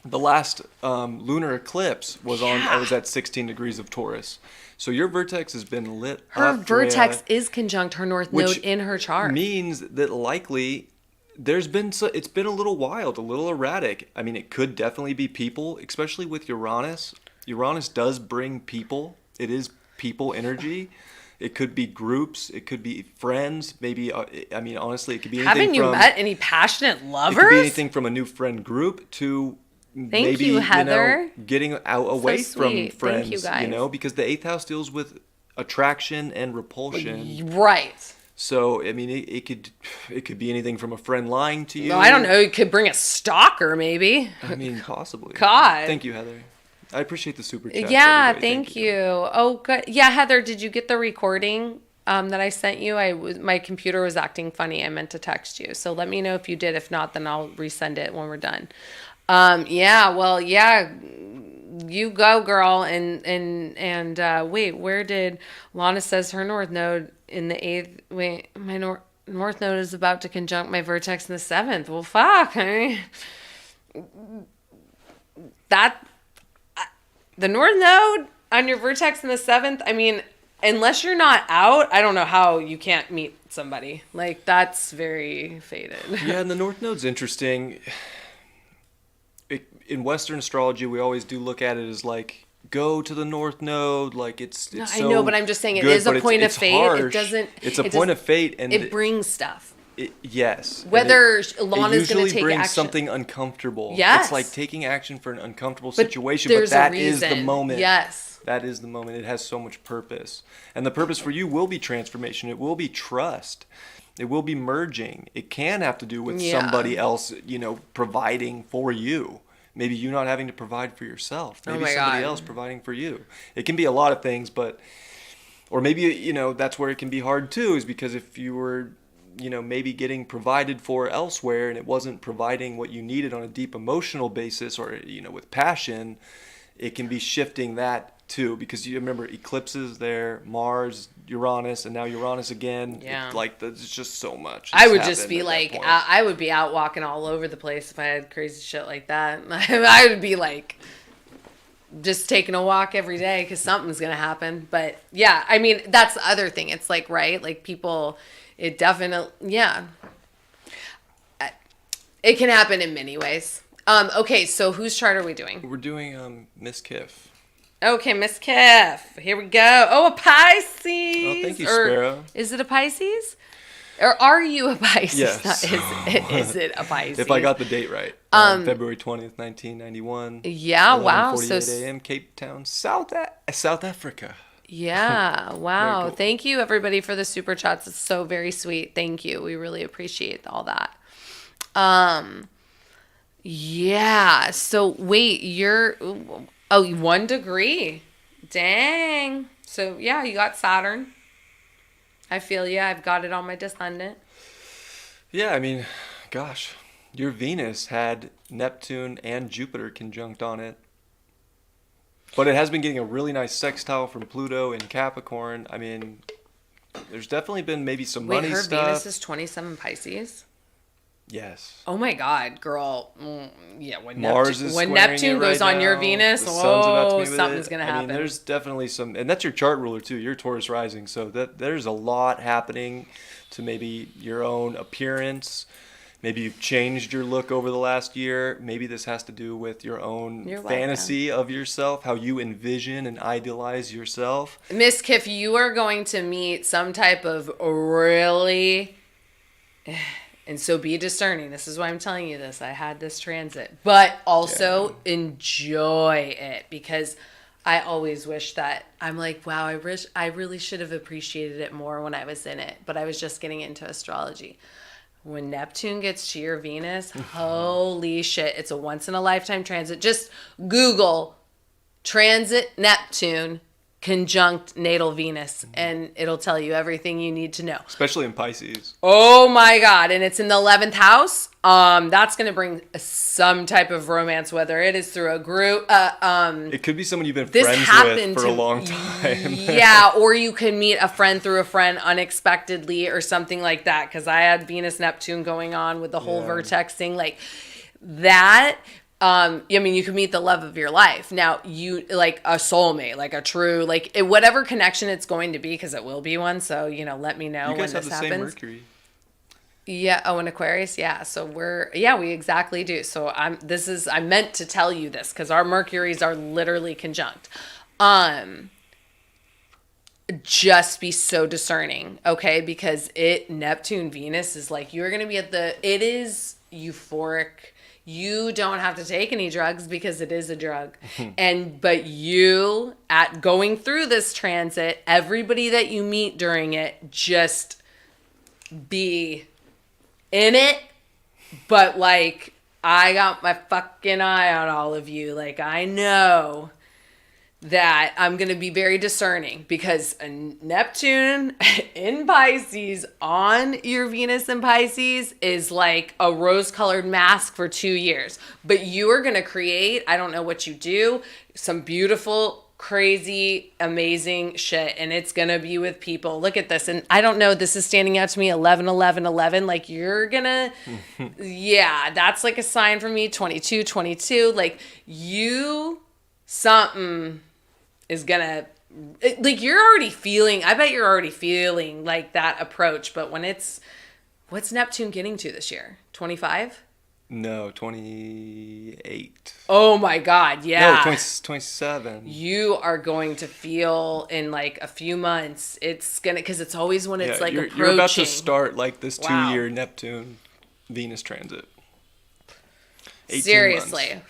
the last lunar eclipse was was at 16 degrees of Taurus. So your vertex has been lit up. Her vertex is conjunct her North Node in her chart. Means that likely it's been a little wild, a little erratic. I mean, it could definitely be people, especially with Uranus. Uranus does bring people. It is people energy. It could be groups. It could be friends. Maybe, I mean, honestly, it could be anything. Haven't you met any passionate lovers? It could be anything from a new friend group to Thank you, Heather. getting away from friends. Thank you, guys. Because the 8th house deals with attraction and repulsion. Right. So, I mean, it could be anything from a friend lying to you. No, I don't know. It could bring a stalker, maybe. I mean, possibly. God. Thank you, Heather. I appreciate the super chat. Yeah, thank you. Oh, good. Yeah, Heather, did you get the recording that I sent you? My computer was acting funny. I meant to text you. So let me know if you did. If not, then I'll resend it when we're done. You go, girl. And wait, where did Lana says her North Node in the 8th? Wait, my North Node is about to conjunct my vertex in the 7th. Well, fuck. The North Node on your vertex in the 7th, I mean, unless you're not out, I don't know how you can't meet somebody. Like, that's very fated. Yeah, and the North Node's interesting. In Western astrology, we always do look at it as like, go to the North Node. Like, it's no, so I know, but I'm just saying it good, is a point of fate. Harsh. It doesn't. It's a point of fate, and it brings stuff. Yes. Whether Lana's going to take brings action. Something uncomfortable. Yes. It's like taking action for an uncomfortable situation, but that is the moment. Yes. That is the moment. It has so much purpose. And the purpose for you will be transformation. It will be trust. It will be merging. It can have to do with somebody else, providing for you. Maybe you not having to provide for yourself. Maybe somebody else providing for you. It can be a lot of things, or maybe, that's where it can be hard too, is because if you were maybe getting provided for elsewhere and it wasn't providing what you needed on a deep emotional basis or, with passion, it can be shifting that too. Because you remember eclipses there, Mars, Uranus, and now Uranus again. Yeah. It's just so much. I would just be like, I would be out walking all over the place if I had crazy shit like that. I would be like, just taking a walk every day because something's going to happen. But yeah, I mean, that's the other thing. It's like, right? Like people... It definitely, yeah. It can happen in many ways. Okay, so whose chart are we doing? We're doing Miss Kiff. Okay, Miss Kiff. Here we go. Oh, a Pisces. Oh, thank you, Sparrow. Is it a Pisces? Or are you a Pisces? Yes. Is it a Pisces? If I got the date right. February 20th, 1991. Yeah, wow. 11:48 a.m., Cape Town, South Africa. Yeah. Wow. Cool. Thank you, everybody, for the super chats. It's so very sweet. Thank you. We really appreciate all that. Yeah. So wait, you're 1 degree. Dang. So yeah, you got Saturn. I feel you. I've got it on my descendant. Yeah, I mean, gosh, your Venus had Neptune and Jupiter conjunct on it. But it has been getting a really nice sextile from Pluto in Capricorn. I mean, there's definitely been maybe some Wait, money her stuff. Venus is 27 Pisces? Yes. Oh my God, girl. Yeah, when Mars is when squaring Neptune it right goes on your now. Venus, The sun's about to meet with something's it. going to I happen. mean, there's definitely some, and that's your chart ruler too. You're Taurus rising, so there's a lot happening to maybe your own appearance. Maybe you've changed your look over the last year. Maybe this has to do with your own You're fantasy of yourself, how you envision and idealize yourself. Miss Kiff, you are going to meet some type of really, and so be discerning. This is why I'm telling you this. I had this transit, but also enjoy it, because I always wish that I'm like, wow, I really should have appreciated it more when I was in it, but I was just getting into astrology. When Neptune gets to your Venus, holy shit, it's a once in a lifetime transit. Just Google transit Neptune conjunct natal Venus, and it'll tell you everything you need to know. Especially in Pisces. Oh my God. And it's in the 11th house. That's going to bring some type of romance, whether it is through a group. It could be someone you've been friends with for a long time. Yeah, or you can meet a friend through a friend unexpectedly or something like that. Because I had Venus Neptune going on with the whole vertex thing, like that. I mean, you could meet the love of your life. Now, you like a soulmate, like a true, like whatever connection it's going to be, because it will be one. So, let me know You when guys this have the happens. same Mercury. Yeah. Oh, in Aquarius. Yeah. So we exactly do. So I meant to tell you this because our Mercuries are literally conjunct. Just be so discerning. Okay. Because Neptune Venus is like, you're going to be it is euphoric. You don't have to take any drugs because it is a drug. But you, at going through this transit, everybody that you meet during it, just be in it. But like, I got my fucking eye on all of you. Like, I know that I'm going to be very discerning, because a Neptune in Pisces on your Venus in Pisces is like a rose-colored mask for 2 years. But you are going to create, I don't know what you do, some beautiful, crazy, amazing shit. And it's going to be with people. Look at this. And I don't know, this is standing out to me, 11, 11, 11. Like, you're going to, yeah, that's like a sign for me. 22, 22. Like, something is gonna, like, you're already feeling, I bet you're already feeling like that approach. But what's Neptune getting to this year? 25? No, 28. Oh my God, yeah. No, 27. You are going to feel in like a few months, it's gonna, because it's always when it's like approaching. You're about to start like this Wow. 2-year Neptune Venus transit. 18 Seriously. months.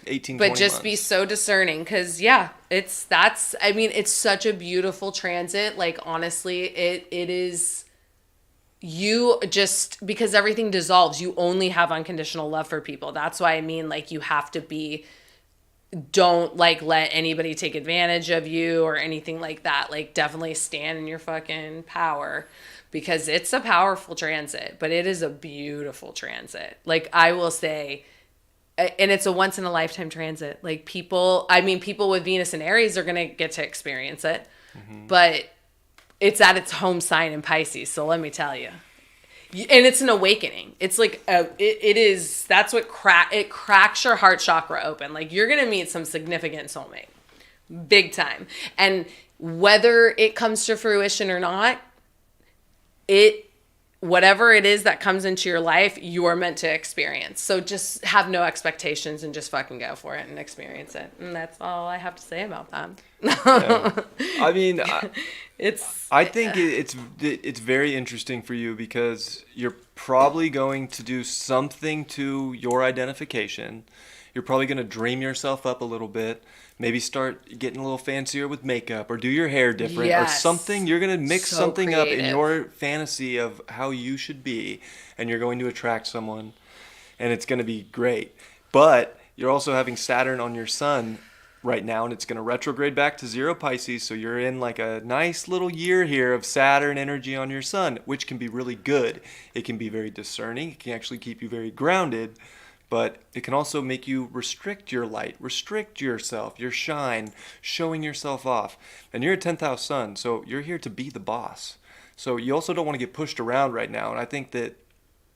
18, But 20 just months. be so discerning, because it's such a beautiful transit. Like, honestly, it is, you just, because everything dissolves, you only have unconditional love for people. That's why I mean, like, you have to be, don't like let anybody take advantage of you or anything like that. Like, definitely stand in your fucking power, because it's a powerful transit, but it is a beautiful transit. Like, I will say, and it's a once in a lifetime transit. Like, people with Venus and Aries are going to get to experience it, but it's at its home sign in Pisces. So let me tell you, and it's an awakening. It's like, it is, that's what it cracks your heart chakra open. Like, you're going to meet some significant soulmate, big time. And whether it comes to fruition or not, whatever it is that comes into your life, you are meant to experience. So just have no expectations and just fucking go for it and experience it. And that's all I have to say about that. Yeah. I mean, I think it's very interesting for you, because you're probably going to do something to your identification. You're probably going to dream yourself up a little bit. Maybe start getting a little fancier with makeup or do your hair different or something. Yes. You're going to mix So something up in creative. your fantasy of how you should be, and you're going to attract someone, and it's going to be great. But you're also having Saturn on your sun right now, and it's going to retrograde back to zero Pisces. So you're in like a nice little year here of Saturn energy on your sun, which can be really good. It can be very discerning. It can actually keep you very grounded, but it can also make you restrict your light, restrict yourself, your shine, showing yourself off. And you're a 10th house sun, so you're here to be the boss. So you also don't want to get pushed around right now. And I think that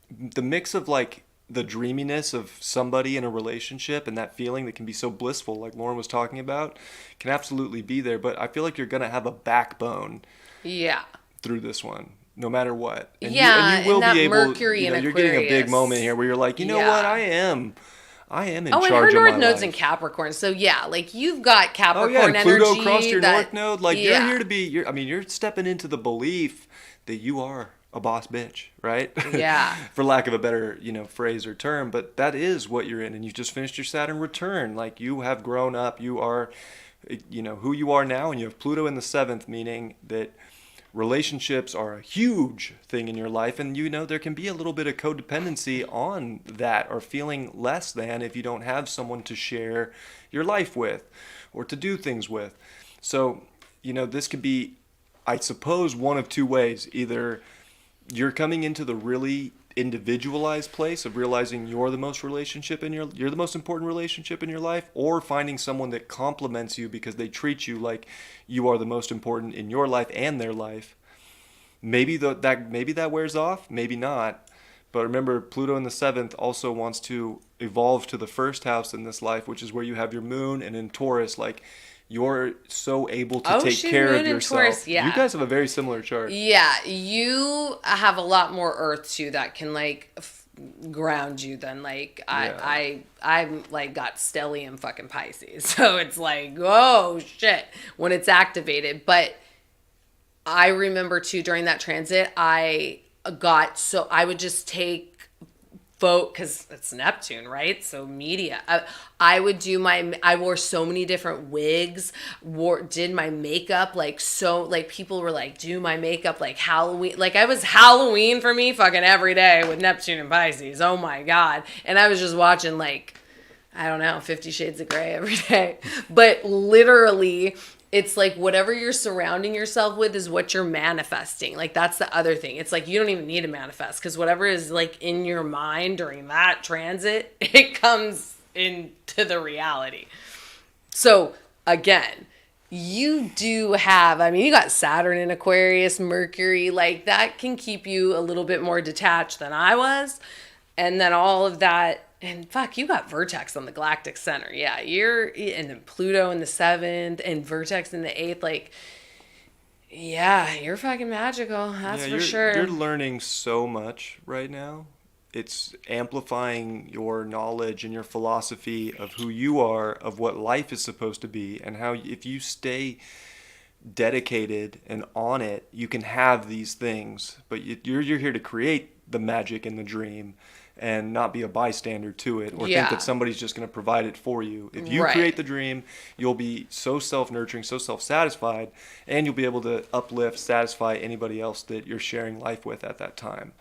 the mix of like the dreaminess of somebody in a relationship and that feeling that can be so blissful, like Lauren was talking about, can absolutely be there. But I feel like you're going to have a backbone Yeah. through this one, no matter what. Yeah, and you will and that be able, Mercury in you're getting a big Aquarius. moment here where you're like, you know what, Yeah. I am in Oh, and her charge of my North Node's in life. Capricorn. So yeah, like you've got Oh Capricorn yeah, and Pluto energy. crossed your that, North Node. Like you're yeah. here to be. You're stepping into the belief that you are a boss bitch, right? Yeah. For lack of a better, phrase or term, but that is what you're in, and you just finished your Saturn return. Like you have grown up. You are, who you are now, and you have Pluto in the seventh, meaning that relationships are a huge thing in your life, and there can be a little bit of codependency on that, or feeling less than if you don't have someone to share your life with or to do things with. So this could be, I suppose, one of two ways. Either you're coming into the really individualized place of realizing you're the most you're the most important relationship in your life, or finding someone that complements you because they treat you like you are the most important in your life and their life. Maybe that wears off, maybe not. But remember, Pluto in the seventh also wants to evolve to the first house in this life, which is where you have your moon, and in Taurus, like you're so able to take She's care moon of in yourself. Taurus, yeah. You guys have a very similar chart. Yeah, you have a lot more earth too that can like ground you than like I'm like got stellium fucking Pisces. So it's like, oh shit when it's activated. But I remember too during that transit I would just take because it's Neptune, right? So media. I would do I wore so many different wigs, did my makeup like people were like, do my makeup like Halloween. Like I was Halloween for me fucking every day with Neptune and Pisces. Oh my God. And I was just watching like, I don't know, 50 Shades of Grey every day. But literally, it's like whatever you're surrounding yourself with is what you're manifesting. Like that's the other thing. It's like you don't even need to manifest because whatever is like in your mind during that transit, it comes into the reality. So again, you do have, you got Saturn in Aquarius, Mercury, like that can keep you a little bit more detached than I was. And then all of that. And fuck, you got Vertex on the galactic center. Yeah, and then Pluto in the seventh and Vertex in the eighth. Like, yeah, you're fucking magical. That's for sure. You're learning so much right now. It's amplifying your knowledge and your philosophy of who you are, of what life is supposed to be, and how if you stay dedicated and on it, you can have these things. But you're here to create the magic and the dream, and not be a bystander to it, or think that somebody's just going to provide it for you. If you create the dream, you'll be so self-nurturing, so self-satisfied, and you'll be able to uplift, satisfy anybody else that you're sharing life with at that time.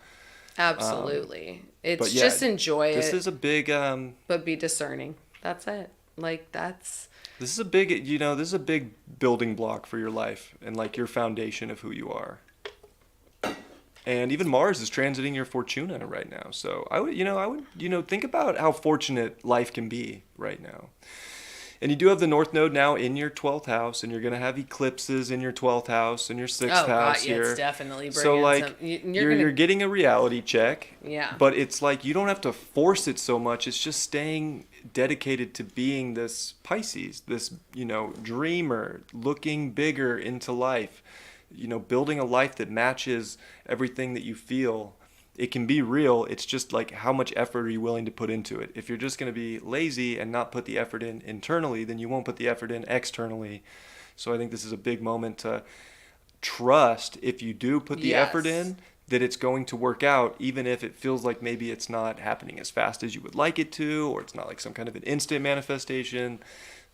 Absolutely. Just enjoy it. This is a big... but be discerning. That's it. Like, This is a big, this is a big building block for your life and like your foundation of who you are. And even Mars is transiting your Fortuna right now. So I would think about how fortunate life can be right now. And you do have the North Node now in your 12th house, and you're going to have eclipses in your 12th house and your 6th house here. It's definitely bringing so like you're getting a reality check. Yeah. But it's like you don't have to force it so much. It's just staying dedicated to being this Pisces, this, dreamer, looking bigger into life. Building a life that matches everything that you feel. It can be real. It's just like how much effort are you willing to put into it? If you're just going to be lazy and not put the effort in internally, then you won't put the effort in externally. So I think this is a big moment to trust. If you do put the effort in, that it's going to work out, even if it feels like maybe it's not happening as fast as you would like it to, or it's not like some kind of an instant manifestation,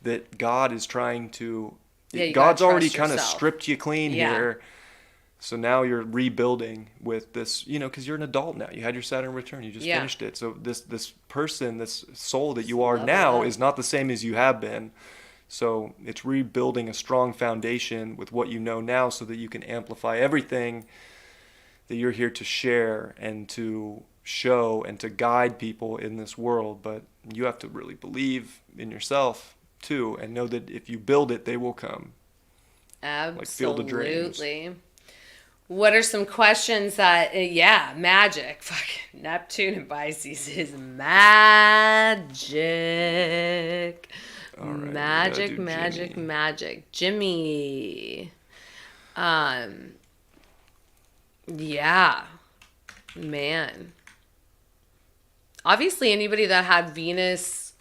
that God is trying to, God's already kind of stripped you clean here. So now you're rebuilding with this, you know, because you're an adult now. You had your Saturn return. You just finished it. So this person, this soul that you are now is not the same as you have been. So it's rebuilding a strong foundation with what you know now so that you can amplify everything that you're here to share and to show and to guide people in this world. But you have to really believe in yourself too, and know that if you build it, they will come. Absolutely. Like Field of Dreams. What are some questions that, magic. Fucking Neptune and Pisces is magic. All right, Magic. Jimmy. Yeah. Man. Obviously, anybody that had Venus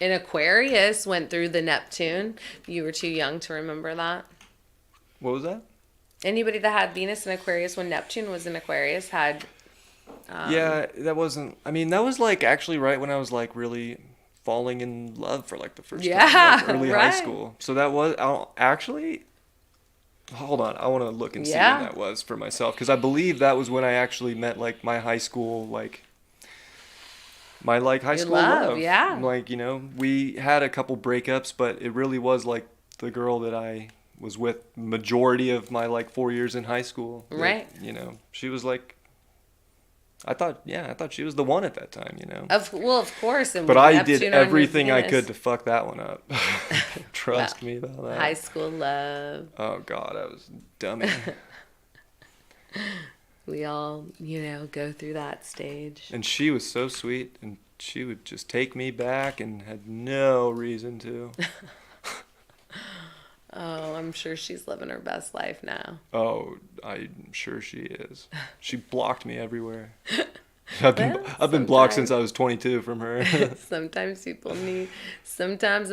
in Aquarius went through the Neptune. You were too young to remember that. What was that? Anybody that had Venus in Aquarius when Neptune was in Aquarius had... yeah, that wasn't... I mean, that was like actually right when I was like really falling in love for like the first time. Like early high school. So that was... actually... Hold on. I want to look and see when that was for myself. Because I believe that was when I actually met like my high school, like... My like high school love. Yeah. Like, you know, we had a couple breakups, but it really was like the girl that I was with majority of my like 4 years in high school. Right. That, you know, she was like, I thought she was the one at that time, you know. Of course. And but I did everything I could to fuck that one up. Trust me about that. High school love. Oh God, I was dummy. We all, you know, go through that stage. And she was so sweet, and she would just take me back and had no reason to. Oh, I'm sure she's living her best life now. Oh, I'm sure she is. She blocked me everywhere. I've been blocked since I was 22 from her. Sometimes a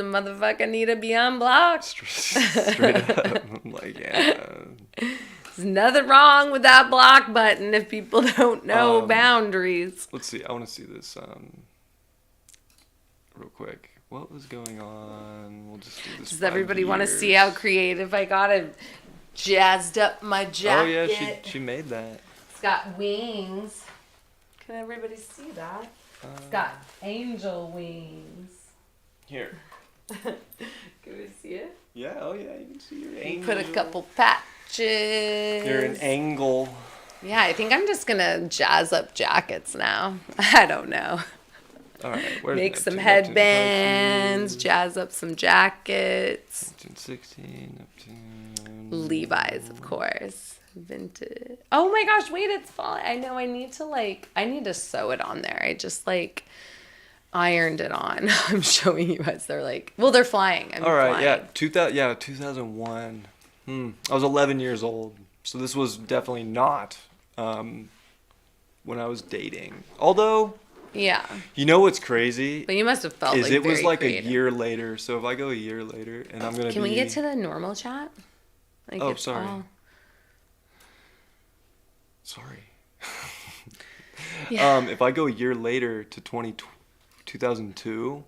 motherfucker need to be unblocked. Straight up. I'm like, yeah. There's nothing wrong with that block button if people don't know boundaries. Let's see. I want to see this real quick. What was going on? We'll just do this. Does everybody want to see how creative I got it? Jazzed up my jacket. Oh yeah, she made that. It's got wings. Can everybody see that? It's got angel wings. Here. Can we see it? Yeah, oh yeah, you can see your angel. Put a couple patches. You're an angle. Yeah, I think I'm just gonna jazz up jackets now. I don't know. All right, make some headbands, jazz up some jackets. 16, Neptune. Levi's, of course. Vintage. Oh my gosh, wait, it's falling. I know I need to sew it on there. I just ironed it on. I'm showing you as they're they're flying. All right, flying. 2001. I was 11 years old. So this was definitely not when I was dating. Although, yeah. You know what's crazy? But you must have felt it was like creative. a year later. So if I go a year later and I'm going to Can we get to the normal chat? Sorry. Sorry. Yeah. If I go a year later to 2002,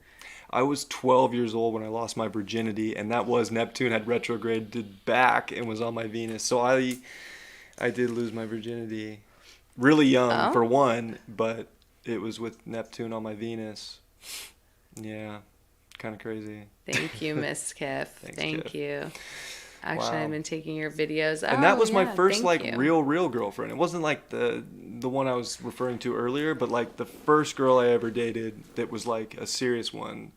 I was 12 years old when I lost my virginity, and that was Neptune had retrograded back and was on my Venus. So I did lose my virginity really young for one, but it was with Neptune on my Venus. Yeah, kind of crazy. Thank you, Miss Kiff. Thank Kiff. You. Actually, I've been taking your videos. And that was my first real girlfriend. It wasn't like the one I was referring to earlier, but like the first girl I ever dated that was like a serious one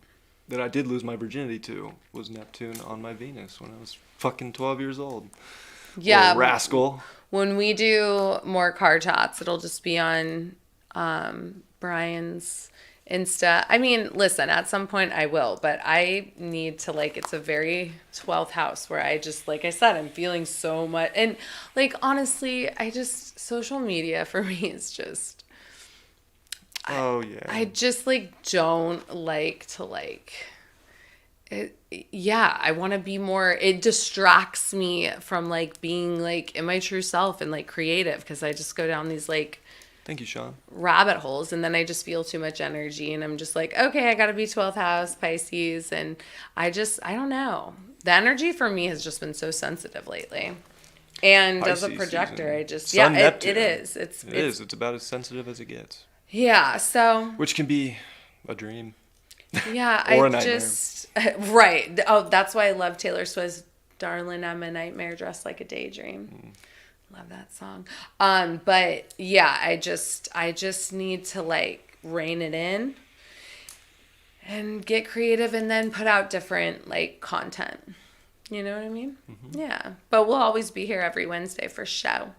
that I did lose my virginity to was Neptune on my Venus when I was fucking 12 years old. Yeah. Little rascal. When we do more car chats, it'll just be on Bryan's Insta. I mean, listen, at some point I will, but I need to it's a very 12th house where I just, like I said, I'm feeling so much. And honestly, social media for me is just, oh yeah. I just don't like to Yeah, I want to be more, it distracts me from like being like in my true self and like creative, because I just go down these like Thank you, Sean. rabbit holes, and then I just feel too much energy, and I'm just like, okay, I got to be 12th house Pisces, and I don't know. The energy for me has just been so sensitive lately. And Pisces as a projector, season. I just, Sun, yeah, Neptune. it is. It is. It's about as sensitive as it gets. Yeah, so Which can be a dream. yeah, Or I a nightmare. just right. Oh, that's why I love Taylor Swift's "Darling, I'm a Nightmare Dressed Like a Daydream." Love that song. But yeah, I just need to like rein it in and get creative, and then put out different like content. You know what I mean? Mm-hmm. Yeah. But we'll always be here every Wednesday for show.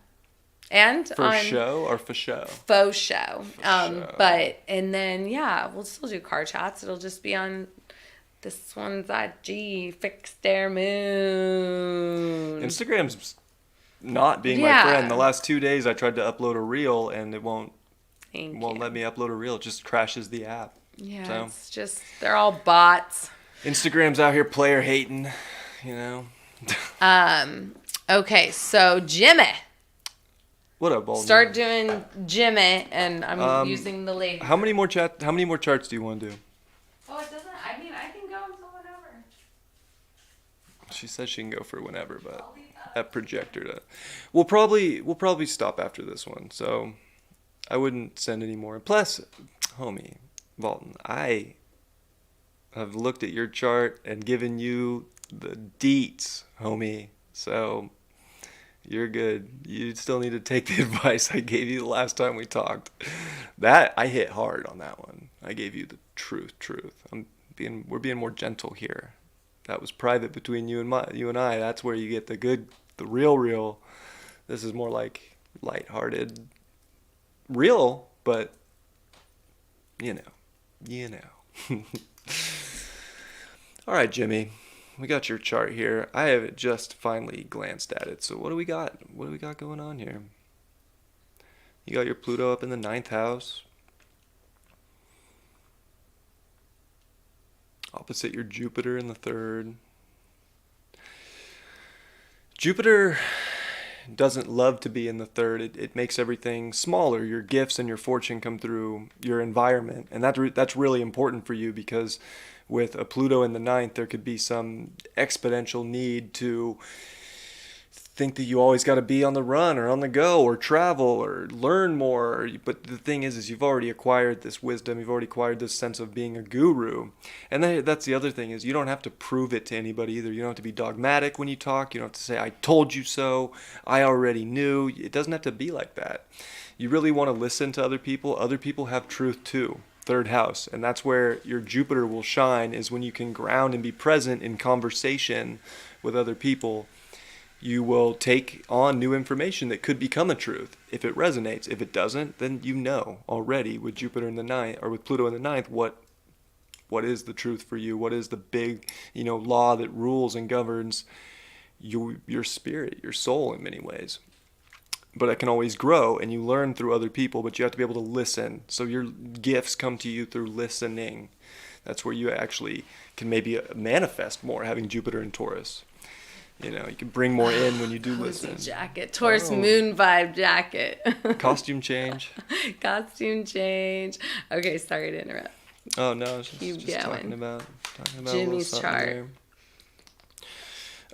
And For on show or for show? faux show. Show. But and then yeah, we'll still do car chats. It'll just be on this one's IG, fixedairmoon. Instagram's not being my Yeah. friend. The last 2 days I tried to upload a reel and it won't Thank won't you. let me upload a reel. It just crashes the app. Yeah, So. it's just they're all bots. Instagram's out here player hating, you know. Okay, so Jimmy. What up, Baldwin? Start doing Jimmy, and I'm using the lady. How many more charts do you want to do? Oh, it doesn't. I mean, I can go until whenever. She says she can go for whenever, but that projector to. We'll probably stop after this one, so I wouldn't send any more. Plus, homie, Valton, I have looked at your chart and given you the deets, homie. So you're good. You still need to take the advice I gave you the last time we talked. That I hit hard on that one. I gave you the truth. We're being more gentle here. That was private between you and I. That's where you get the real. This is more like lighthearted, real, but you know. All right, Jimmy. We got your chart here. I have just finally glanced at it. So what do we got? What do we got going on here? You got your Pluto up in the 9th house. Opposite your Jupiter in the 3rd. Jupiter doesn't love to be in the 3rd. It makes everything smaller. Your gifts and your fortune come through your environment. And that's really important for you, because with a Pluto in the 9th, there could be some exponential need to think that you always got to be on the run or on the go or travel or learn more. But the thing is you've already acquired this wisdom. You've already acquired this sense of being a guru. And that's the other thing, is you don't have to prove it to anybody either. You don't have to be dogmatic when you talk. You don't have to say, I told you so. I already knew. It doesn't have to be like that. You really want to listen to other people. Other people have truth too. 3rd house, and that's where your Jupiter will shine, is when you can ground and be present in conversation with other people. You will take on new information that could become a truth if it resonates. If it doesn't, then you know already with Jupiter in the 9th, or with Pluto in the 9th, what is the truth for you, what is the big law that rules and governs your spirit, your soul in many ways. But it can always grow, and you learn through other people, but you have to be able to listen. So your gifts come to you through listening. That's where you actually can maybe manifest more, having Jupiter in Taurus. You can bring more in when you do listen. Jacket, Taurus moon vibe jacket. Costume change. Costume change. Okay, sorry to interrupt. Oh no, I was just talking about Jimmy's chart. There.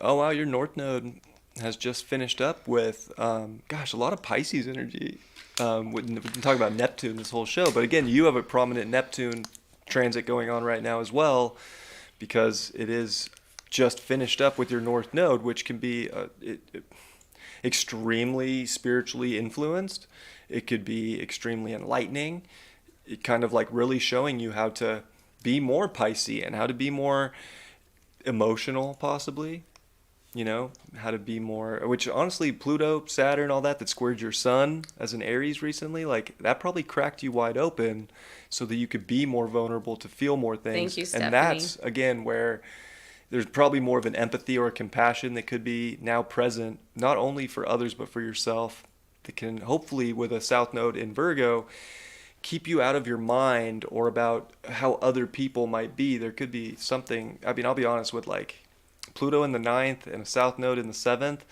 Oh wow, your North Node has just finished up with, a lot of Pisces energy. We can talk about Neptune this whole show, but again, you have a prominent Neptune transit going on right now as well, because it is just finished up with your North Node, which can be extremely spiritually influenced. It could be extremely enlightening. It kind of like really showing you how to be more Piscean, how to be more emotional, possibly. How to be more, which honestly, Pluto, Saturn, all that squared your sun as an Aries recently, like that probably cracked you wide open so that you could be more vulnerable, to feel more things. Thank you, Stephanie. And that's, again, where there's probably more of an empathy or a compassion that could be now present, not only for others, but for yourself, that can hopefully, with a South Node in Virgo, keep you out of your mind or about how other people might be. There could be something, I mean, I'll be honest with like Pluto in the ninth and a South Node in the seventh.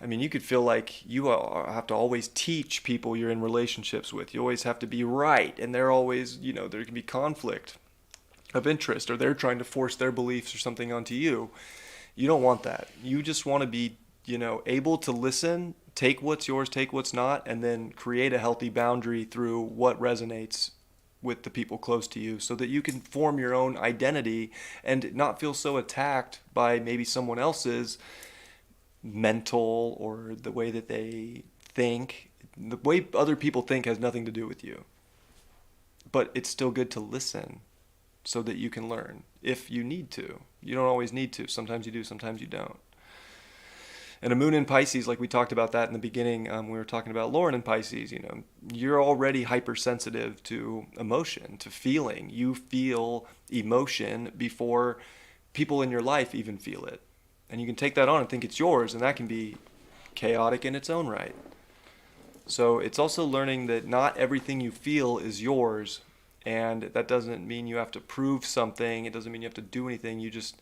I mean, you could feel like you have to always teach people you're in relationships with. You always have to be right, and they're always, you know, there can be conflict of interest, or they're trying to force their beliefs or something onto you. You don't want that. You just want to be, you know, able to listen, take what's yours, take what's not, and then create a healthy boundary through what resonates with the people close to you so that you can form your own identity and not feel so attacked by maybe someone else's mental or the way that they think. The way other people think has nothing to do with you. But it's still good to listen so that you can learn if you need to. You don't always need to. Sometimes you do, sometimes you don't. And a moon in Pisces, like we talked about that in the beginning, we were talking about Lauren in Pisces, you know, you're already hypersensitive to emotion, to feeling. You feel emotion before people in your life even feel it. And you can take that on and think it's yours, and that can be chaotic in its own right. So it's also learning that not everything you feel is yours, and that doesn't mean you have to prove something. It doesn't mean you have to do anything. You just,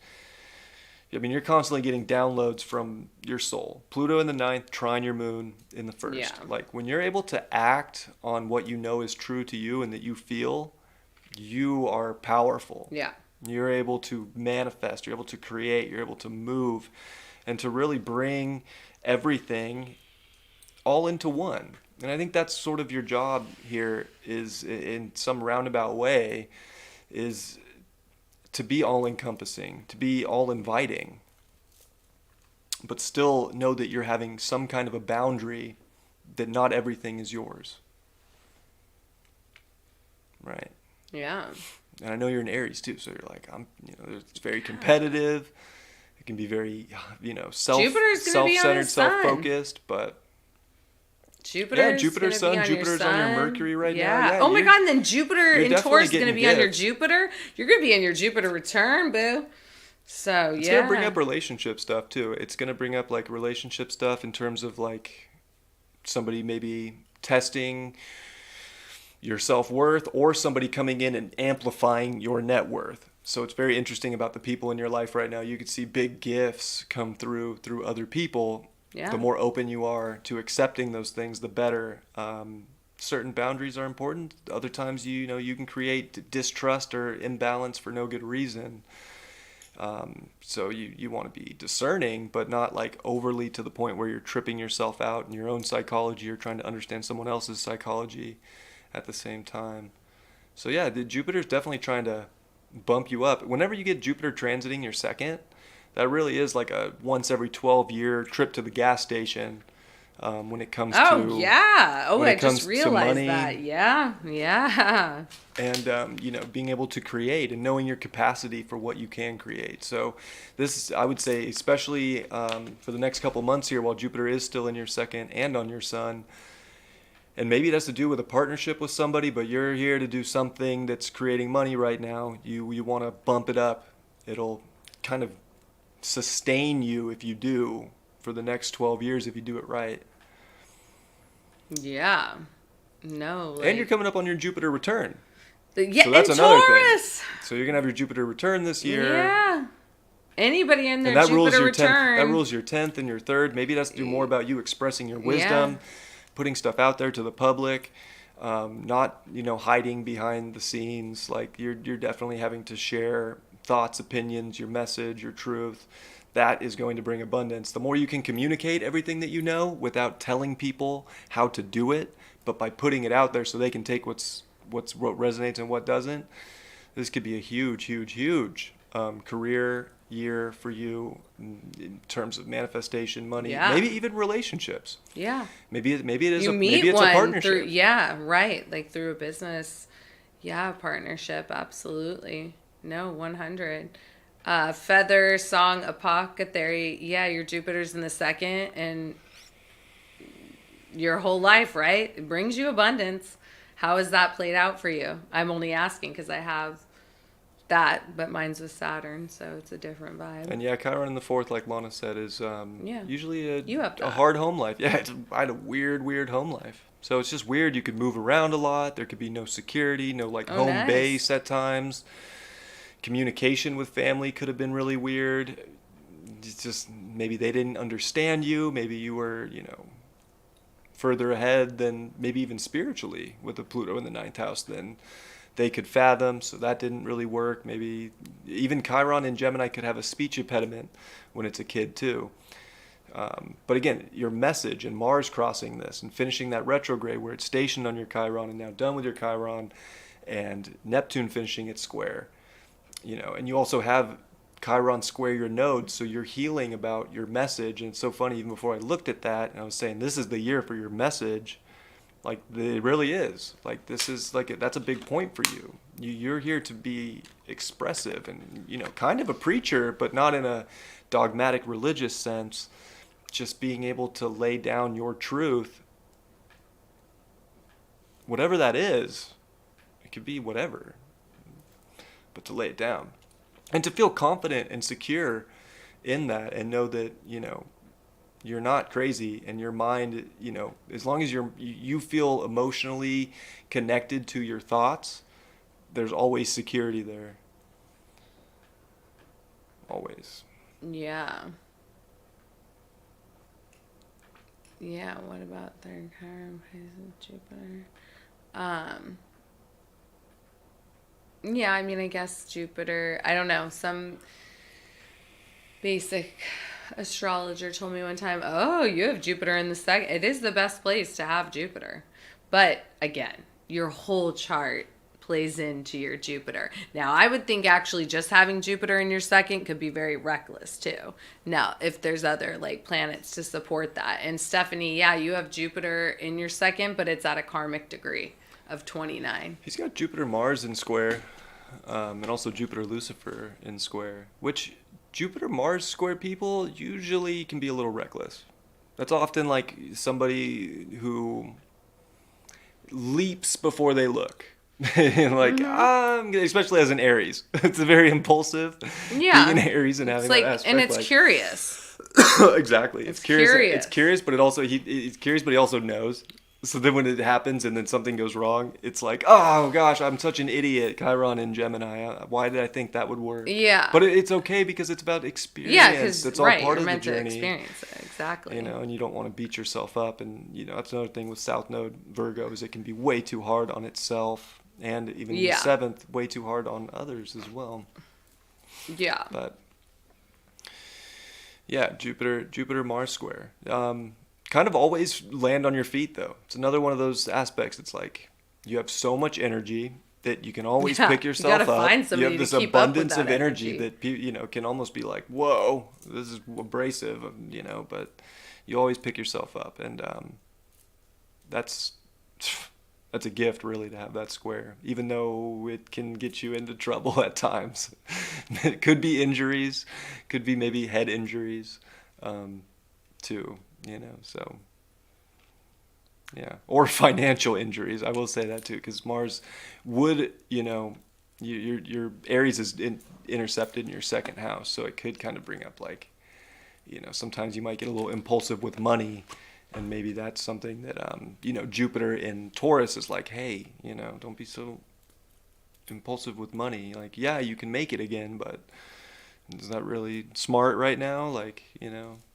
I mean, you're constantly getting downloads from your soul. Pluto in the ninth, trine your moon in the first. Yeah. Like when you're able to act on what you know is true to you and that you feel, you are powerful. Yeah. You're able to manifest, you're able to create, you're able to move, and to really bring everything all into one. And I think that's sort of your job here, is in some roundabout way, is to be all encompassing, to be all inviting, but still know that you're having some kind of a boundary, that not everything is yours. Right. Yeah. And I know you're an Aries too, so you're like, you know, it's very competitive. It can be very, you know, self-centered, self-focused, but Jupiter's sun, Jupiter's on your Mercury right now. Yeah. Oh my God, and then Jupiter in Taurus is going to be on your Jupiter. You're going to be in your Jupiter return, boo. So, it's going to bring up relationship stuff too. It's going to bring up like relationship stuff in terms of like somebody maybe testing your self-worth, or somebody coming in and amplifying your net worth. So it's very interesting about the people in your life right now. You could see big gifts come through other people. Yeah. The more open you are to accepting those things, the better. Certain boundaries are important. Other times, you know, you can create distrust or imbalance for no good reason. So you want to be discerning, but not like overly to the point where you're tripping yourself out in your own psychology or trying to understand someone else's psychology at the same time. So yeah, the Jupiter's definitely trying to bump you up. Whenever you get Jupiter transiting your second, that really is like a once every 12-year trip to the gas station when it comes to... Oh, yeah. Oh, I just realized that. Yeah. And, you know, being able to create and knowing your capacity for what you can create. So this, I would say, especially for the next couple months here, while Jupiter is still in your second and on your sun, and maybe it has to do with a partnership with somebody, but you're here to do something that's creating money right now. You want to bump it up. It'll kind of sustain you if you do for the next 12 years if you do it right. Yeah. No. And you're coming up on your Jupiter return. Yeah, so that's and another Taurus. thing. So you're going to have your Jupiter return this year. Yeah. Anybody in their and that Jupiter rules your return. 10th, that rules your 10th and your 3rd. Maybe it has to do more about you expressing your wisdom. Yeah. Putting stuff out there to the public, not, you know, hiding behind the scenes. Like you're definitely having to share thoughts, opinions, your message, your truth. That is going to bring abundance. The more you can communicate everything that you know without telling people how to do it, but by putting it out there so they can take what resonates and what doesn't. This could be a huge career year for you in terms of manifestation, money, maybe even relationships. Yeah. Maybe it is maybe it's a partnership. Like through a business. Yeah, partnership, absolutely. No, 100. Feather, song, apothecary. Yeah, your Jupiter's in the second, and your whole life, right? It brings you abundance. How has that played out for you? I'm only asking because I have that, but mine's with Saturn, so it's a different vibe. And yeah, Chiron in the fourth, like Lana said, is usually You have a that. hard home life. Yeah, I had a weird home life. So it's just weird. You could move around a lot. There could be no security, no like home nice. base at times. Communication with family could have been really weird. It's just maybe they didn't understand you. Maybe you were, further ahead than maybe even spiritually with the Pluto in the ninth house than they could fathom, so that didn't really work. Maybe even Chiron in Gemini could have a speech impediment when it's a kid too. But again, your message and Mars crossing this and finishing that retrograde where it's stationed on your Chiron and now done with your Chiron, and Neptune finishing its square, and you also have Chiron square your nodes, so you're healing about your message. And it's so funny, even before I looked at that, and I was saying this is the year for your message. Like it really is. Like this is like that's a big point for you. You're here to be expressive and kind of a preacher, but not in a dogmatic religious sense. Just being able to lay down your truth, whatever that is. It could be whatever, but to lay it down and to feel confident and secure in that, and know that you're not crazy, and your mind, as long as you feel emotionally connected to your thoughts, there's always security there. Always. Yeah. Yeah, what about third Chiron, Pisces, Jupiter? Yeah, I mean, I guess Jupiter, I don't know, some basic astrologer told me one time, oh, you have Jupiter in the second. It is the best place to have Jupiter. But again, your whole chart plays into your Jupiter. Now, I would think actually just having Jupiter in your second could be very reckless too. Now, if there's other like planets to support that. And Stephanie, yeah, you have Jupiter in your second, but it's at a karmic degree of 29. He's got Jupiter Mars in square, and also Jupiter Lucifer in square, which Jupiter Mars square people usually can be a little reckless. That's often like somebody who leaps before they look. Especially as an Aries. It's very impulsive. Yeah. Being an Aries and having that aspect. And it's curious. Exactly. It's curious. It's curious, but he's curious, but he also knows. So then when it happens and then something goes wrong, it's like, oh gosh, I'm such an idiot. Chiron in Gemini. Why did I think that would work? Yeah. But it's okay because it's about experience. Yeah, because it's all part of the journey. To experience it. Exactly. And you don't want to beat yourself up. And that's another thing with South Node Virgo is it can be way too hard on itself, and even in the seventh, way too hard on others as well. Yeah. But yeah, Jupiter Mars square. Kind of always land on your feet, though. It's another one of those aspects. It's like you have so much energy that you can always pick yourself you up. Find you have this to keep abundance up with of energy that can almost be like, whoa, this is abrasive, but you always pick yourself up. And that's a gift, really, to have that square, even though it can get you into trouble at times. It could be injuries, could be maybe head injuries, too. So yeah, or financial injuries. I will say that too, because Mars would, your Aries is intercepted in your second house, so it could kind of bring up like, sometimes you might get a little impulsive with money, and maybe that's something that Jupiter in Taurus is like, hey, don't be so impulsive with money. Like, yeah, you can make it again, but is that really smart right now? Like,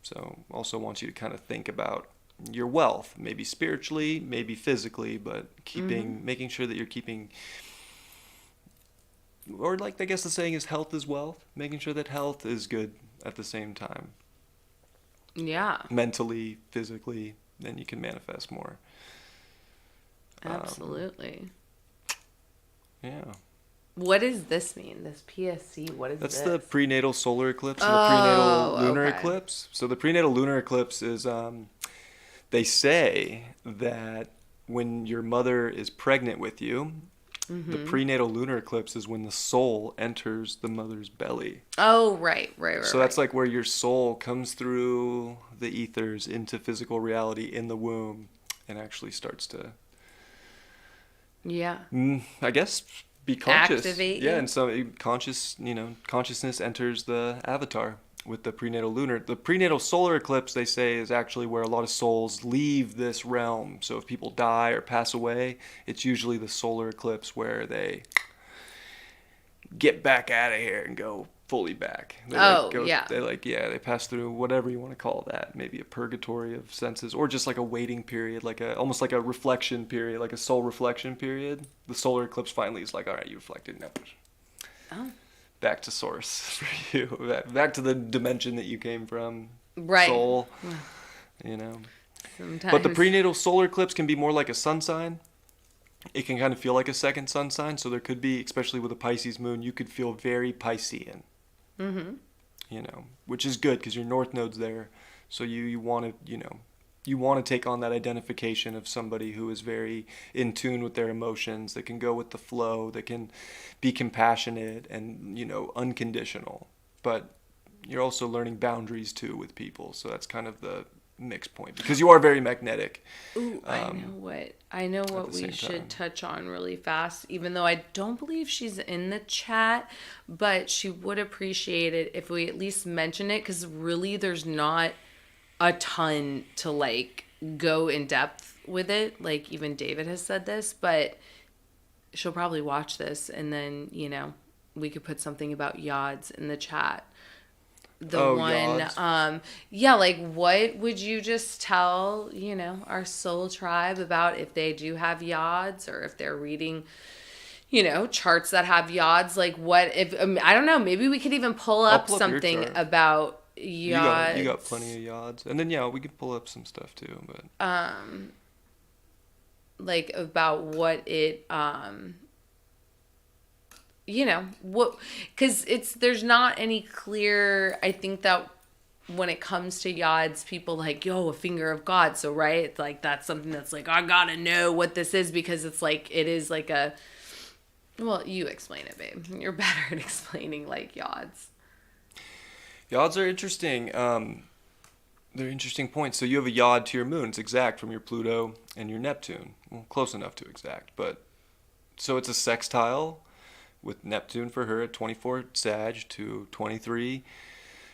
so also wants you to kind of think about your wealth, maybe spiritually, maybe physically, but making sure that you're keeping, or like, I guess the saying is health is wealth, making sure that health is good at the same time. Yeah. Mentally, physically, then you can manifest more. Absolutely. Yeah. What does this mean? This PSC? What is That's this? the prenatal solar eclipse and the prenatal lunar okay. eclipse. So the prenatal lunar eclipse is, they say that when your mother is pregnant with you, the prenatal lunar eclipse is when the soul enters the mother's belly. Oh, right. So that's like where your soul comes through the ethers into physical reality in the womb and actually starts to, yeah. I guess, be conscious. activate Yeah, you. and so consciousness enters the avatar with the prenatal lunar. The prenatal solar eclipse, they say, is actually where a lot of souls leave this realm. So if people die or pass away, it's usually the solar eclipse where they get back out of here and go fully back. They pass through whatever you want to call that, maybe a purgatory of senses, or just like a waiting period, almost like a reflection period, like a soul reflection period. The solar eclipse finally is like, all right, you reflected now. Oh. Back to source for you, back to the dimension that you came from, Right. soul, Sometimes. But the prenatal solar eclipse can be more like a sun sign. It can kind of feel like a second sun sign, so there could be, especially with a Pisces moon, you could feel very Piscean. Which is good because your north node's there, so you want to take on that identification of somebody who is very in tune with their emotions, that can go with the flow, that can be compassionate and unconditional. But you're also learning boundaries too with people, so that's kind of the mixed point because you are very magnetic. Ooh, I know what we should touch on really fast, even though I don't believe she's in the chat, but she would appreciate it if we at least mention it, because really there's not a ton to like go in depth with it. Like even David has said this, but she'll probably watch this and then, we could put something about yods in the chat. Yods. Like what would you just tell, our soul tribe about if they do have yods, or if they're reading, charts that have yods? Like what if, I don't know, maybe we could even pull up something about yods. You got plenty of yods. And then, we could pull up some stuff too, but. Like about what it, because there's not any clear, I think that when it comes to yods, people like, a finger of God. So, right. It's like, that's something that's like, I gotta know what this is, because it's like, it is like well, you explain it, babe. You're better at explaining like yods. Yods are interesting. They're interesting points. So you have a yod to your moon. It's exact from your Pluto and your Neptune. Well, close enough to exact, but so it's a sextile with Neptune for her at 24 Sag to 23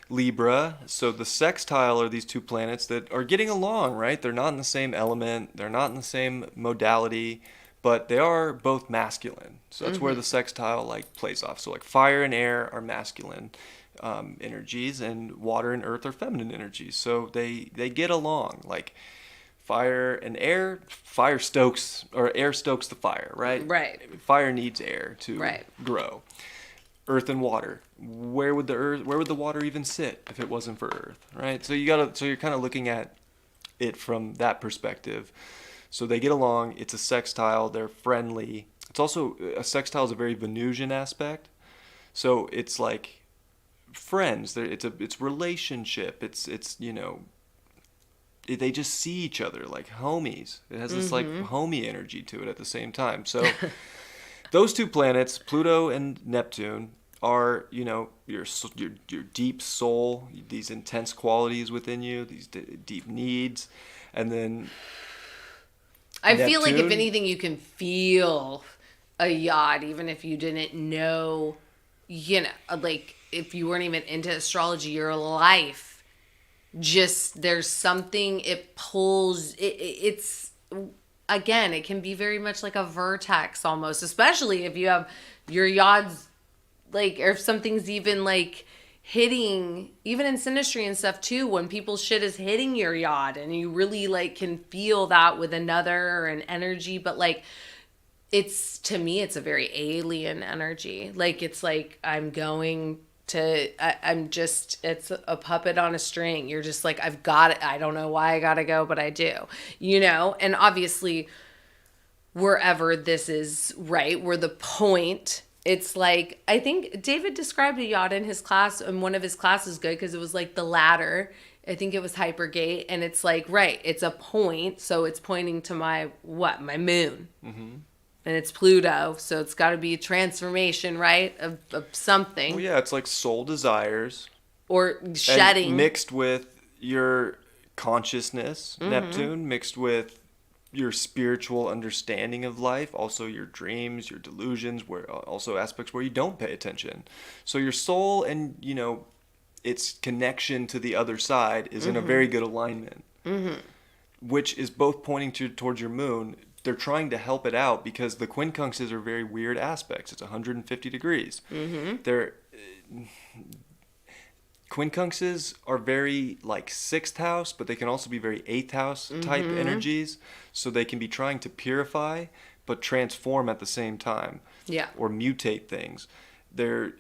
Libra. So the sextile are these two planets that are getting along, right? They're not in the same element. They're not in the same modality, but they are both masculine. So that's where the sextile like plays off. So like fire and air are masculine energies, and water and earth are feminine energies. So they get along. Like fire and air, air stokes the fire, right? Right. Fire needs air to grow. Earth and water. Where would the water even sit if it wasn't for earth, right? So you're kind of looking at it from that perspective. So they get along. It's a sextile. They're friendly. It's also, a sextile is a very Venusian aspect. So it's like friends. It's relationship. It's they just see each other like homies. It has this like homie energy to it at the same time. So those two planets, Pluto and Neptune, are your deep soul, these intense qualities within you, these deep needs, and then I feel like if anything, you can feel a yod, even if you didn't know, like if you weren't even into astrology, your life. Just there's something it pulls. It's again, it can be very much like a vertex almost, especially if you have your yods, like, or if something's even like hitting, even in synastry and stuff too, when people's shit is hitting your yod and you really like can feel that with another or an energy, but like it's, to me, it's a very alien energy. Like it's like I'm just, it's a puppet on a string. You're just like, I've got it. I don't know why I gotta go, but I do, and obviously wherever this is, right, where the point, it's like, I think David described a yod in his class, in one of his classes, good, because it was like the ladder. I think it was Hypergate, and it's like, right, it's a point, so it's pointing to my moon. And it's Pluto, so it's got to be a transformation, right, of something. Well, yeah, it's like soul desires. Or shedding. And mixed with your consciousness, Neptune, mixed with your spiritual understanding of life, also your dreams, your delusions, where also aspects where you don't pay attention. So your soul and, its connection to the other side is in a very good alignment, which is both pointing towards your moon. They're trying to help it out because the quincunxes are very weird aspects. It's 150 degrees. They're quincunxes are very like sixth house, but they can also be very eighth house type energies. So they can be trying to purify, but transform at the same time. Yeah. Or mutate things. They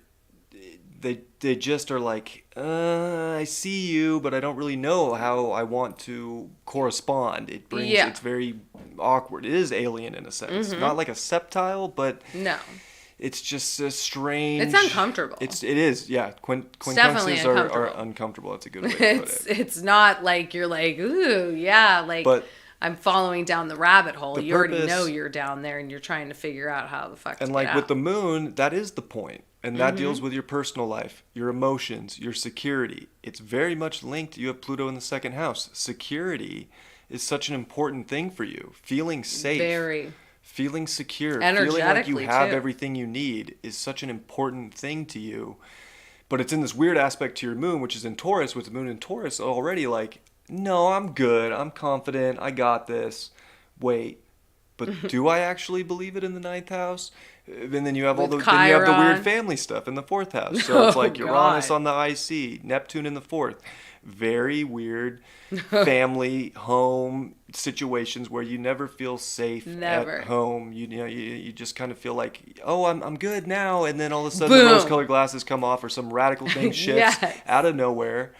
just are like, I see you, but I don't really know how I want to correspond. It's very awkward. It is alien in a sense. Not like a septile, but no. It's just a strange... It's uncomfortable. It is, yeah. Definitely Quincunxes are uncomfortable. That's a good way to put it. It's not like you're like, ooh, yeah, like but I'm following down the rabbit hole. You purpose, already know you're down there and you're trying to figure out how the fuck to And like get with out. the moon, that is the point. And that deals with your personal life, your emotions, your security. It's very much linked. You have Pluto in the second house. Security is such an important thing for you. Feeling safe. Very. Feeling secure, feeling like you have too. everything you need is such an important thing to you. But it's in this weird aspect to your moon, which is in Taurus, with the moon in Taurus already like, no, I'm good, I'm confident, I got this. Wait, but do I actually believe it in the ninth house? And then you have then you have the weird family stuff in the fourth house. So it's like Uranus on the IC, Neptune in the fourth. Very weird family, home situations where you never feel safe at home. You just kind of feel like, oh, I'm good now. And then all of a sudden the rose-colored glasses come off or some radical thing shifts out of nowhere.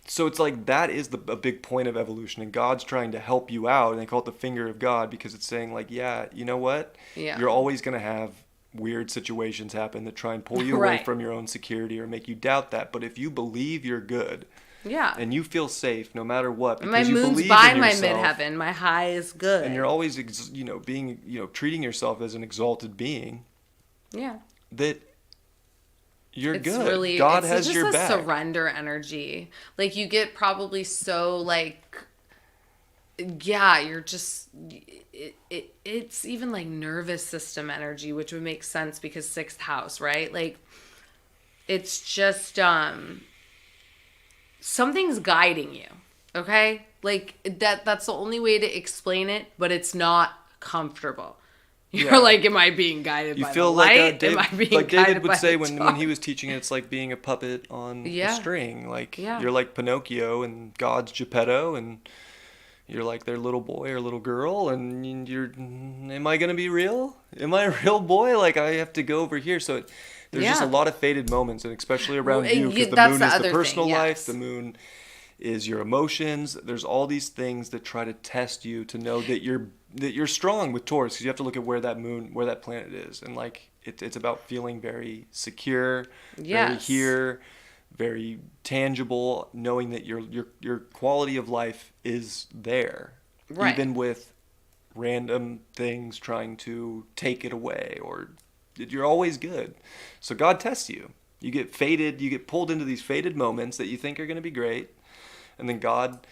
So it's like that is a big point of evolution. And God's trying to help you out. And they call it the finger of God because it's saying like, yeah, you know what? Yeah. You're always going to have weird situations happen that try and pull you away from your own security or make you doubt that. But if you believe you're good, and you feel safe no matter what, because my you moon's believe by in my yourself, midheaven, my high is good, and you're always being treating yourself as an exalted being. Yeah, that you're it's good. Really, God it's has just your a back. surrender energy. Like you get probably so like, yeah, you're just it's even like nervous system energy, which would make sense because sixth house, right? Like it's just something's guiding you, okay? Like that's the only way to explain it, but it's not comfortable. You're like, am I being guided by the light? Am I being like guided David would by say the when he was teaching it, it's like being a puppet on a string. Like you're like Pinocchio and God's Geppetto and you're like their little boy or little girl and am I going to be real? Am I a real boy? Like I have to go over here. So there's just a lot of faded moments, and especially around you, because the moon is the personal life, the moon is your emotions. There's all these things that try to test you to know that you're strong with Taurus, because you have to look at where that planet is, and like it's about feeling very secure, very here, very tangible, knowing that your quality of life is there, even with random things trying to take it away, or you're always good. So God tests you. You get pulled into these faded moments that you think are going to be great. And then God,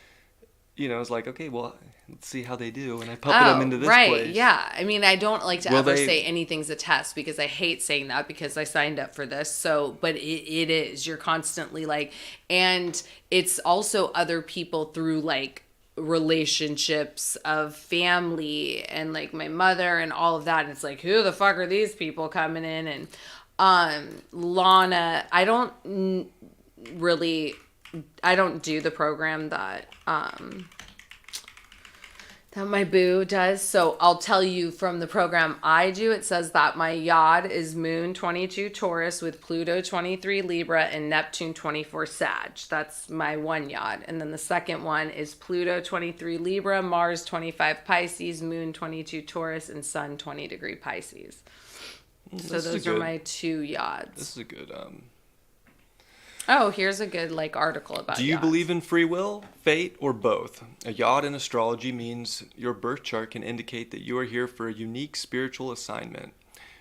is like, okay, well, let's see how they do. And I puppet them into this place. Yeah. I mean, I don't like to ever say anything's a test because I hate saying that because I signed up for this. So, but it is. You're constantly like, and it's also other people through like relationships of family and like my mother and all of that. And it's like, who the fuck are these people coming in? And Lana, I don't do the program that my boo does. So I'll tell you from the program I do, it says that my yod is Moon 22 Taurus with Pluto 23 Libra and Neptune 24 Sag. That's my one yod. And then the second one is Pluto 23 Libra, Mars 25 Pisces, Moon 22 Taurus, and Sun 20 degree Pisces. So those are my two yods. This is a good... Oh, here's a good article about Do you yods. believe in free will, fate, or both? A yod in astrology means your birth chart can indicate that you are here for a unique spiritual assignment.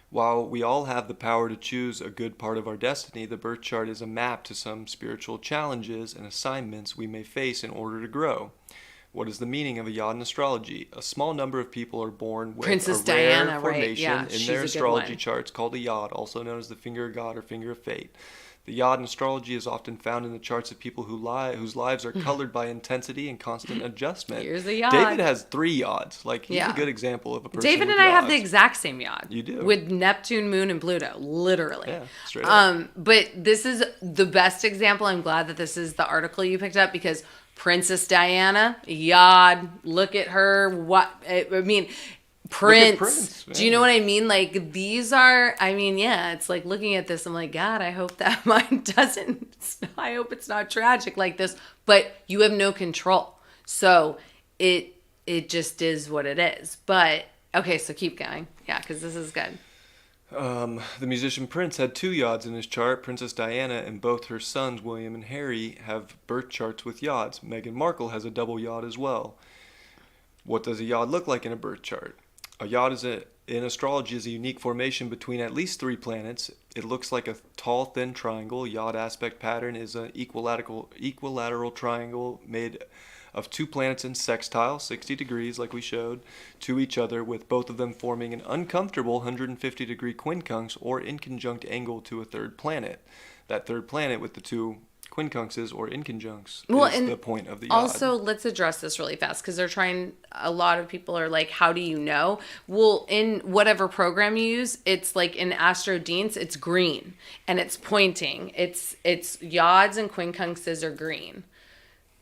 While we all have the power to choose a good part of our destiny, the birth chart is a map to some spiritual challenges and assignments we may face in order to grow. What is the meaning of a yod in astrology? A small number of people are born with Princess a rare Diana, right? formation Yeah, in she's their a good astrology one. charts called a yod, also known as the finger of God or finger of fate. The yod in astrology is often found in the charts of people whose lives are colored by intensity and constant adjustment. Here's a yod. David has 3 yods. Like, he's Yeah. a good example of a person David with and I have the yods. exact same yod. You do. With Neptune, Moon, and Pluto, literally. Yeah, straight up. But this is the best example. I'm glad that this is the article you picked up because Princess Diana, yod, look at her. What I mean, Prince. Do you know what I mean? Like, these are, I mean, yeah, it's like looking at this, I'm like, God, I hope that mine doesn't, I hope it's not tragic like this, but you have no control. So it just is what it is. But, okay, so keep going. Yeah, because this is good. The musician Prince had 2 yods in his chart. Princess Diana and both her sons, William and Harry, have birth charts with yods. Meghan Markle has a double yod as well. What does a yod look like in a birth chart? A yod in astrology is a unique formation between at least 3 planets. It looks like a tall, thin triangle. Yod aspect pattern is an equilateral triangle made of 2 planets in sextile, 60 degrees like we showed, to each other, with both of them forming an uncomfortable 150-degree quincunx or inconjunct angle to a third planet. That third planet with the 2 quincunxes or inconjuncts is the point of the yod. Also, let's address this really fast because a lot of people are like, how do you know? Well, in whatever program you use, it's like in Astro Deans, it's green and it's pointing. It's yods and quincunxes are green.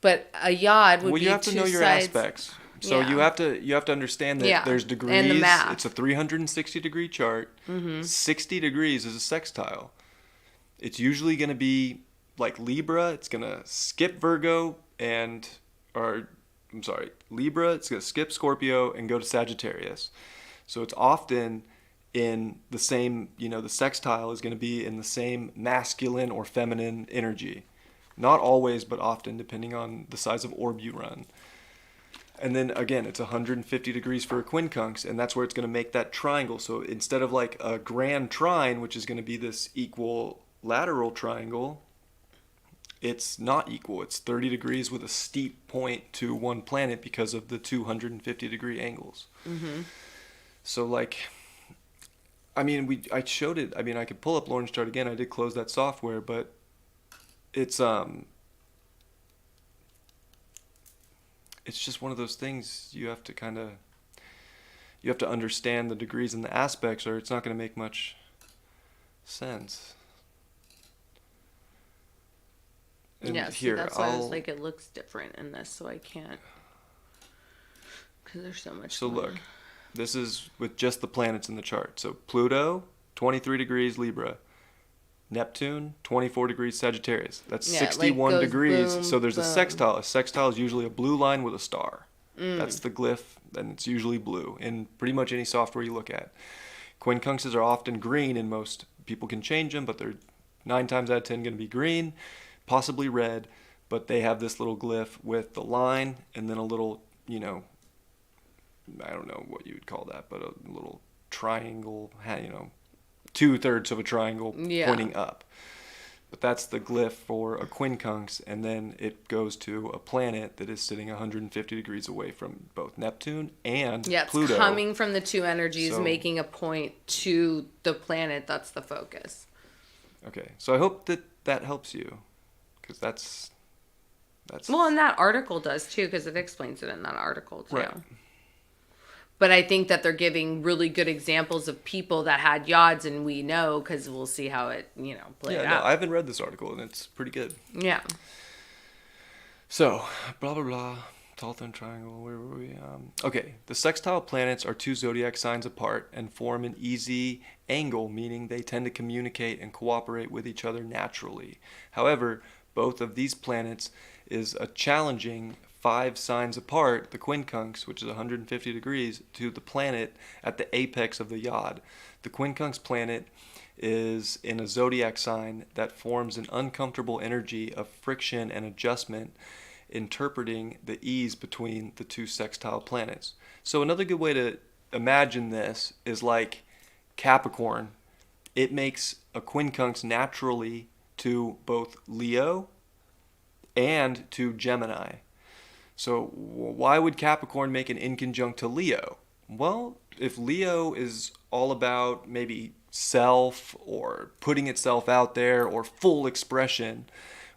But a yod would be 2 sides. Well, you have to know your aspects. So Yeah. you have to understand that there's degrees. And the math. It's a 360-degree chart. Mm-hmm. 60 degrees is a sextile. It's usually going to be like Libra. It's going to skip Libra. It's going to skip Scorpio and go to Sagittarius. So it's often in the same, the sextile is going to be in the same masculine or feminine energy. Not always, but often, depending on the size of orb you run. And then, again, it's 150 degrees for a quincunx, and that's where it's going to make that triangle. So instead of like a grand trine, which is going to be this equilateral triangle, it's not equal. It's 30 degrees with a steep point to one planet because of the 250-degree angles. Mm-hmm. So, like, I mean, I showed it. I mean, I could pull up Lauren's chart again. I did close that software, but it's just one of those things you have to understand the degrees and the aspects, or it's not going to make much sense. And yeah, see, that's why I was like, it looks different in this, so I can't, because there's so much. So look, this is with just the planets in the chart. So Pluto, 23 degrees Libra. Neptune, 24 degrees Sagittarius. That's 61 goes degrees. boom, So there's boom. a sextile. A sextile is usually a blue line with a star. That's the glyph, and it's usually blue in pretty much any software you look at. Quincunxes are often green, and most people can change them, but they're 9 times out of 10 going to be green, possibly red, but they have this little glyph with the line and then a little, I don't know what you would call that, but a little triangle, 2/3 of a triangle pointing up. But that's the glyph for a quincunx, and then it goes to a planet that is sitting 150 degrees away from both Neptune and Pluto. It's coming from the 2 energies, So, making a point to the planet. That's the focus. Okay, so I hope that helps you, because that's. Well, and that article does too, because it explains it in that article too. Right. But I think that they're giving really good examples of people that had yods, and we know because we'll see how it, played out. I haven't read this article, and it's pretty good. Yeah. So, blah, blah, blah. Tall, thin triangle. Where were we? Okay, the sextile planets are 2 zodiac signs apart and form an easy angle, meaning they tend to communicate and cooperate with each other naturally. However, both of these planets is a challenging 5 signs apart, the quincunx, which is 150 degrees, to the planet at the apex of the yod. The quincunx planet is in a zodiac sign that forms an uncomfortable energy of friction and adjustment, interpreting the ease between the 2 sextile planets. So another good way to imagine this is like Capricorn. It makes a quincunx naturally to both Leo and to Gemini. So why would Capricorn make an inconjunct to Leo? Well, if Leo is all about maybe self or putting itself out there or full expression,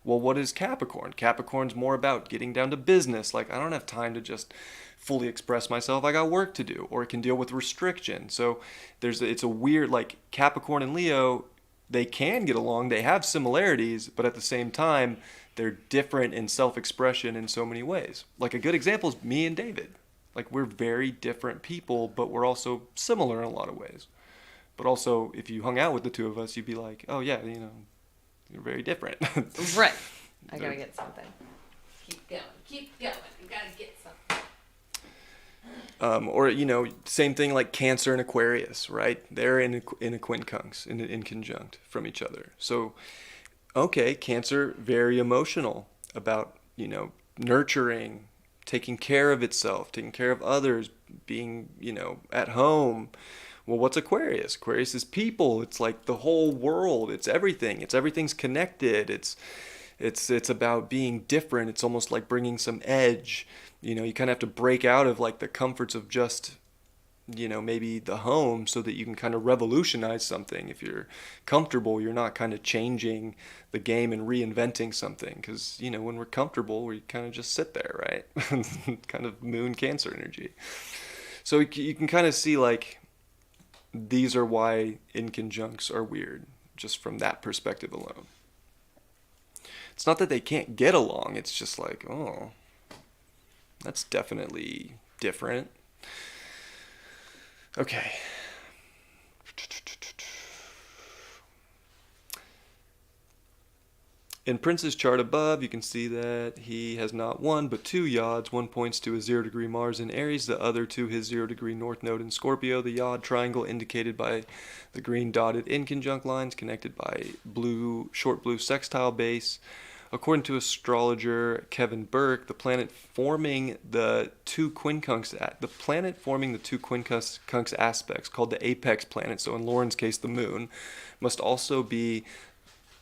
well, what is Capricorn? Capricorn's more about getting down to business. Like, I don't have time to just fully express myself. I got work to do, or it can deal with restriction. So it's a weird, like, Capricorn and Leo, they can get along. They have similarities, but at the same time, they're different in self-expression in so many ways. Like, a good example is me and David. Like, we're very different people, but we're also similar in a lot of ways. But also, if you hung out with the two of us, you'd be like, oh yeah, you're very different. Right. I gotta get something. Keep going. Keep going. You gotta get something. Or, same thing like Cancer and Aquarius, right? They're in a quincunx, in conjunct from each other. So, okay, Cancer, very emotional about, nurturing, taking care of itself, taking care of others, being, at home. Well, what's Aquarius? Aquarius is people. It's like the whole world. It's everything. Everything's connected. It's about being different. It's almost like bringing some edge. You kind of have to break out of like the comforts of just, maybe the home so that you can kind of revolutionize something. If you're comfortable, you're not kind of changing the game and reinventing something. Because, when we're comfortable, we kind of just sit there, right? Kind of moon Cancer energy. So you can kind of see like, these are why inconjuncts are weird, just from that perspective alone. It's not that they can't get along, it's just like, oh, that's definitely different. Okay. In Prince's chart above, you can see that he has not one but two yods. One points to a 0 degree Mars in Aries, the other to his 0 degree North Node in Scorpio. The yod triangle indicated by the green dotted inconjunct lines connected by short blue sextile base. According to astrologer Kevin Burke, the planet forming the two quincunx aspects, called the apex planet, so in Lauren's case the moon, must also be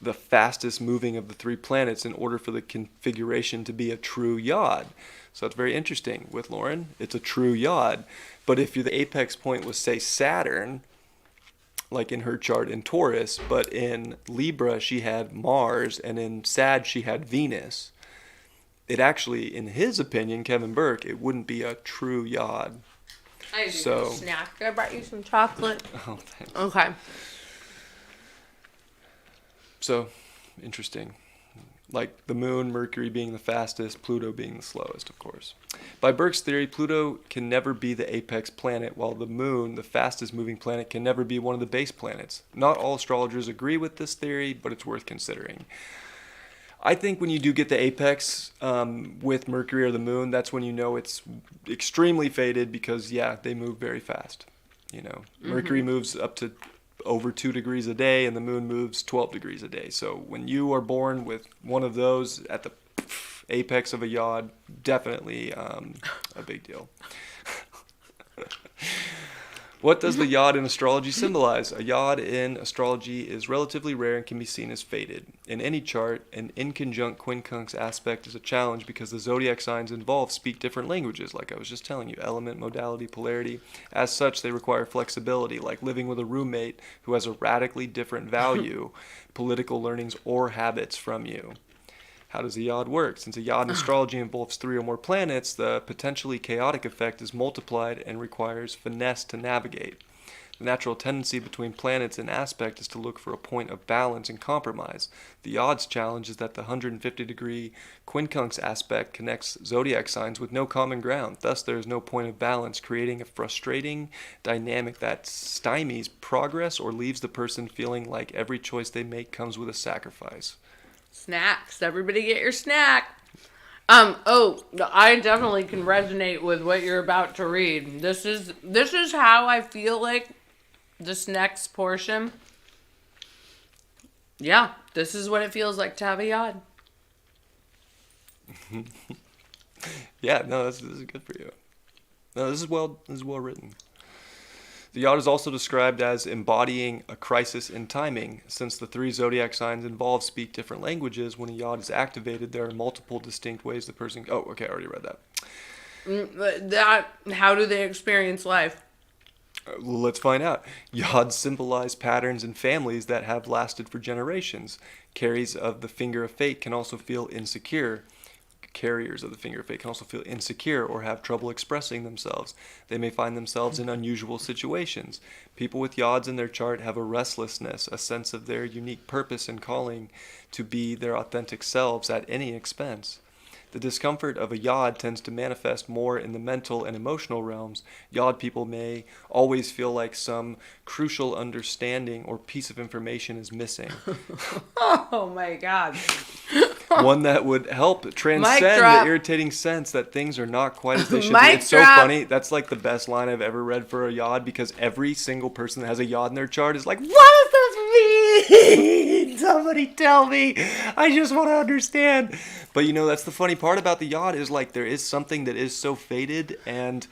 the fastest moving of the three planets in order for the configuration to be a true yod. So that's very interesting. With Lauren, it's a true yod. But if the apex point was, say, Saturn, like in her chart in Taurus, but in Libra she had Mars, and in Sag she had Venus, it actually, in his opinion, Kevin Burke, it wouldn't be a true yod. I need a snack. I brought you some chocolate. Oh, thanks. Okay. So, interesting. Like the moon, Mercury being the fastest, Pluto being the slowest, of course. By Burke's theory, Pluto can never be the apex planet, while the moon, the fastest moving planet, can never be one of the base planets. Not all astrologers agree with this theory, but it's worth considering. I think when you do get the apex with Mercury or the moon, that's when you know it's extremely fated because, yeah, they move very fast. Mercury moves up to over 2 degrees a day, and the moon moves 12 degrees a day. So when you are born with one of those at the apex of a yod, definitely a big deal. What does the yod in astrology symbolize? A yod in astrology is relatively rare and can be seen as fated. In any chart, an inconjunct quincunx aspect is a challenge because the zodiac signs involved speak different languages, like I was just telling you, element, modality, polarity. As such, they require flexibility, like living with a roommate who has a radically different value, political learnings, or habits from you. How does a yod work? Since a yod in astrology involves 3 or more planets, the potentially chaotic effect is multiplied and requires finesse to navigate. The natural tendency between planets and aspect is to look for a point of balance and compromise. The yod's challenge is that the 150-degree quincunx aspect connects zodiac signs with no common ground. Thus, there is no point of balance, creating a frustrating dynamic that stymies progress or leaves the person feeling like every choice they make comes with a sacrifice. Snacks. Everybody get your snack. I definitely can resonate with what you're about to read. This is how I feel like this next portion. Yeah, this is what it feels like to have a yod. Yeah, no, this is good for you. No, this is well written. The yod is also described as embodying a crisis in timing. Since the 3 zodiac signs involved speak different languages, when a yod is activated, there are multiple distinct ways the person... Oh, okay, I already read that. How do they experience life? Well, let's find out. Yods symbolize patterns in families that have lasted for generations. Carries of the finger of fate can also feel insecure. Carriers of the finger of fate can also feel insecure or have trouble expressing themselves. They may find themselves in unusual situations. People with yods in their chart have a restlessness, a sense of their unique purpose and calling to be their authentic selves at any expense. The discomfort of a yod tends to manifest more in the mental and emotional realms. Yod people may always feel like some crucial understanding or piece of information is missing. Oh my God. One that would help transcend the irritating sense that things are not quite as they should be. It's so funny. That's like the best line I've ever read for a yod, because every single person that has a yod in their chart is like, what does this mean? Somebody tell me. I just want to understand. But you know, that's the funny part about the yod, is like there is something that is so faded and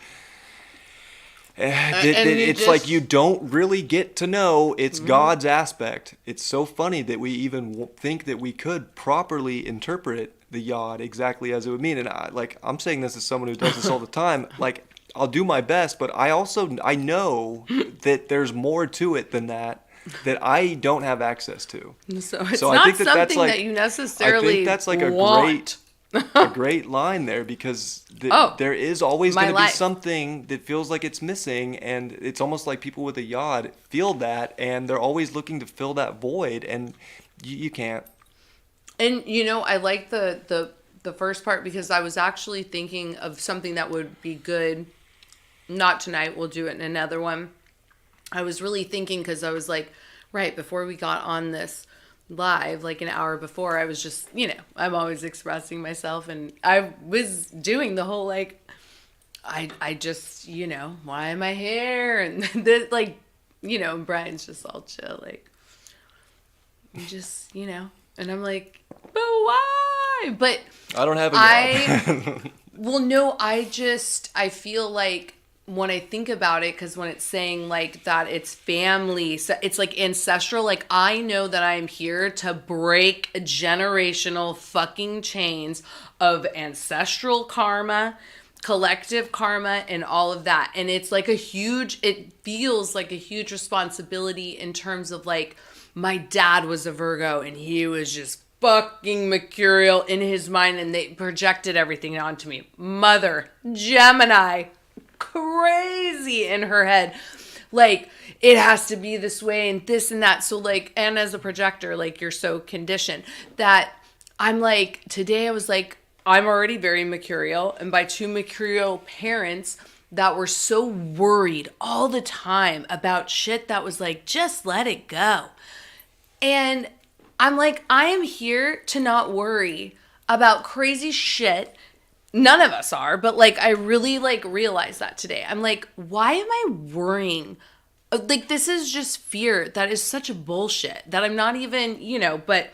it's just, like you don't really get to know its God's aspect. It's so funny that we even think that we could properly interpret the yod exactly as it would mean. And I'm saying this as someone who does this all the time. Like, I'll do my best, but I know that there's more to it than that I don't have access to. So it's so not I think something that's like, that you necessarily I think that's like want. a great line there, because there is always going to be something that feels like it's missing, and it's almost like people with a yod feel that, and they're always looking to fill that void, and you can't. And you know, I like the first part, because I was actually thinking of something that would be good. Not tonight, we'll do it in another one. I was really thinking, because I was like, right before we got on this live, like an hour before, I was just, you know, I'm always expressing myself, and I was doing the whole like, I just, you know, why am I here? And this, like, you know, and Bryan's just all chill, like, just, you know, and I'm like, but why? But I don't have a yod. Well, no, I feel like, when I think about it, because when it's saying like that it's family, so it's like ancestral, like I know that I'm here to break generational fucking chains of ancestral karma, collective karma, and all of that. And it's like it feels like a huge responsibility in terms of like, my dad was a Virgo and he was just fucking mercurial in his mind, and they projected everything onto me. Mother, Gemini, crazy in her head, like it has to be this way and this and that. So like, and as a projector, like you're so conditioned that I'm like, today I was like, I'm already very mercurial, and by 2 mercurial parents that were so worried all the time about shit that was like, just let it go. And I'm like, I am here to not worry about crazy shit. None of us are, but like I really like realized that today. I'm like, why am I worrying? Like, this is just fear. That is such a bullshit that I'm not even, you know, but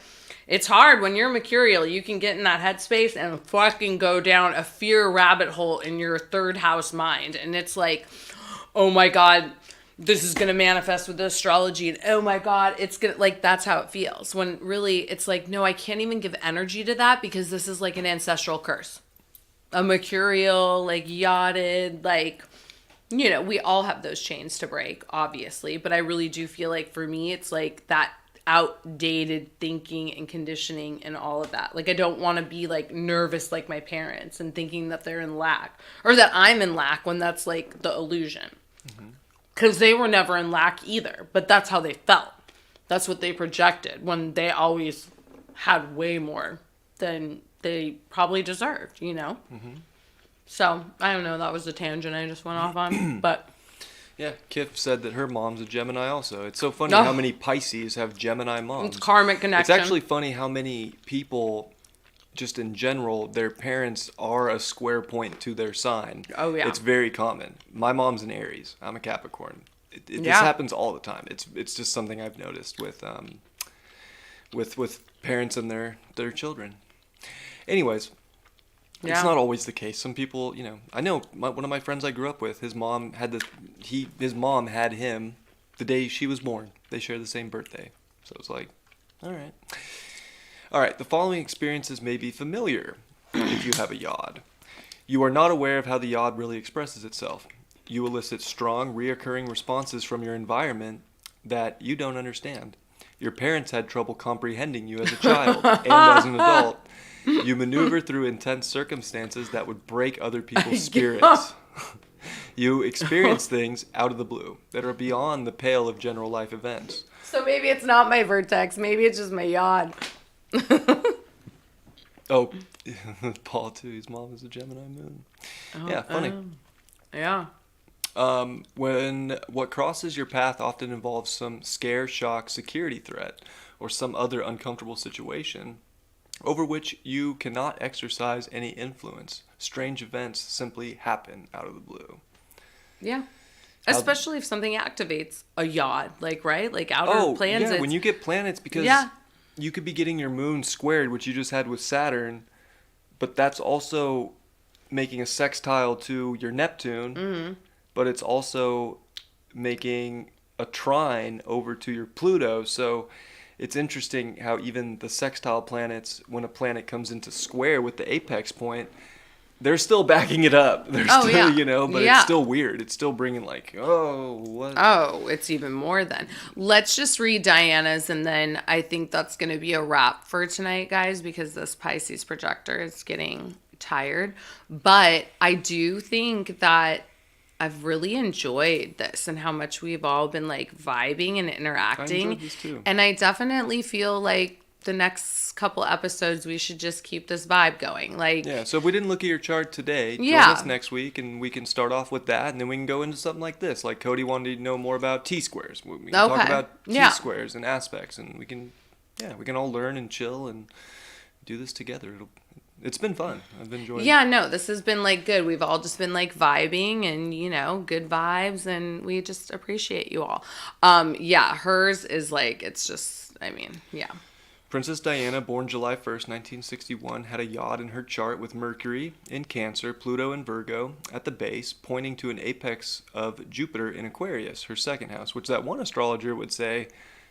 it's hard when you're mercurial. You can get in that headspace and fucking go down a fear rabbit hole in your 3rd house mind. And it's like, oh my God, this is going to manifest with the astrology. And oh my God, it's going to, like, that's how it feels. When really it's like, no, I can't even give energy to that, because this is like an ancestral curse. A mercurial, like yachted, like, you know, we all have those chains to break, obviously. But I really do feel like for me, it's like that outdated thinking and conditioning and all of that. Like, I don't want to be like nervous like my parents and thinking that they're in lack, or that I'm in lack, when that's like the illusion. Because they were never in lack either, but that's how they felt. That's what they projected, when they always had way more than they probably deserved, you know? So, I don't know, that was a tangent I just went off on, but... Yeah, Kif said that her mom's a Gemini also. It's so funny how many Pisces have Gemini moms. It's karmic connection. It's actually funny how many people, just in general, their parents are a square point to their sign. Oh, yeah. It's very common. My mom's an Aries. I'm a Capricorn. This happens all the time. It's just something I've noticed with parents and their children. Anyways, Yeah. It's not always the case. Some people, I know one of my friends I grew up with, his mom had him the day she was born. They share the same birthday. So it's like, all right. All right, the following experiences may be familiar if you have a yod. You are not aware of how the yod really expresses itself. You elicit strong, reoccurring responses from your environment that you don't understand. Your parents had trouble comprehending you as a child and as an adult. You maneuver through intense circumstances that would break other people's spirits. You experience things out of the blue that are beyond the pale of general life events. So maybe it's not my vertex. Maybe it's just my yod. Oh, Paul too. His mom is a Gemini moon. Oh, yeah, funny. Yeah. When what crosses your path often involves some scare, shock, security threat, or some other uncomfortable situation over which you cannot exercise any influence. Strange events simply happen out of the blue. Yeah. Especially if something activates a yod, right? Like outer planets. Yeah, when you get planets, because you could be getting your moon squared, which you just had with Saturn, but that's also making a sextile to your Neptune, but it's also making a trine over to your Pluto. So it's interesting how even the sextile planets, when a planet comes into square with the apex point, they're still backing it up. They're still, but it's still weird. It's still bringing what? Oh, it's even more then. Let's just read Diana's, and then I think that's going to be a wrap for tonight, guys, because this Pisces projector is getting tired. But I do think that I've really enjoyed this and how much we've all been vibing and interacting. I enjoyed this too. And I definitely feel like the next couple episodes we should just keep this vibe going. So if we didn't look at your chart today, join us next week and we can start off with that, and then we can go into something like this. Like Cody wanted to know more about T-squares. We can talk about T-squares and aspects, and we can all learn and chill and do this together. It's been fun. I've been enjoying it. Yeah, no, this has been good. We've all just been vibing and, good vibes, and we just appreciate you all. Hers is it's just, yeah. Princess Diana, born July 1st, 1961, had a yod in her chart with Mercury in Cancer, Pluto in Virgo at the base, pointing to an apex of Jupiter in Aquarius, her second house, which that one astrologer would say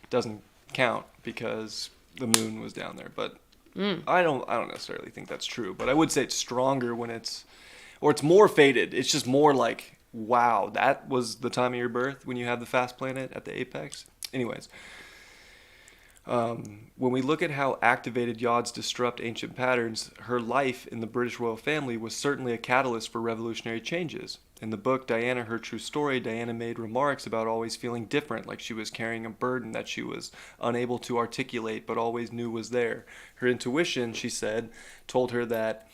doesn't count because the moon was down there. But I don't necessarily think that's true. But I would say it's stronger when it's more faded. It's just more wow, that was the time of your birth when you have the fast planet at the apex. Anyways. When we look at how activated yods disrupt ancient patterns, her life in the British royal family was certainly a catalyst for revolutionary changes. In the book Diana, Her True Story, Diana made remarks about always feeling different, like she was carrying a burden that she was unable to articulate but always knew was there. Her intuition, she said, told her that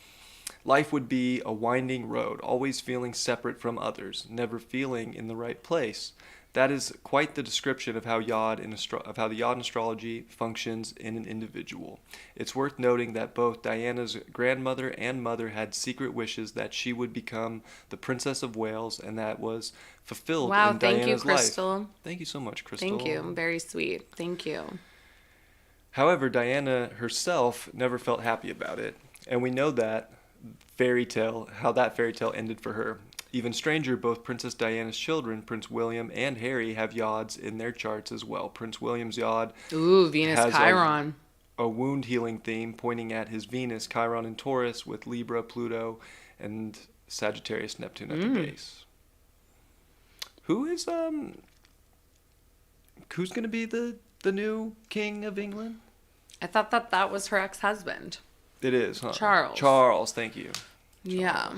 life would be a winding road, always feeling separate from others, never feeling in the right place. That is quite the description of how the yod in astrology functions in an individual. It's worth noting that both Diana's grandmother and mother had secret wishes that she would become the Princess of Wales, and that was fulfilled in Diana's life. Wow, thank you, Crystal. Thank you so much, Crystal. Thank you. Very sweet. Thank you. However, Diana herself never felt happy about it, and we know that how that fairy tale ended for her. Even stranger, both Princess Diana's children, Prince William and Harry, have yods in their charts as well. Prince William's yod Venus Chiron. A wound healing theme pointing at his Venus, Chiron in Taurus, with Libra, Pluto, and Sagittarius, Neptune at the base. Who's going to be the new king of England? I thought that was her ex-husband. It is, huh? Charles, thank you. Yeah.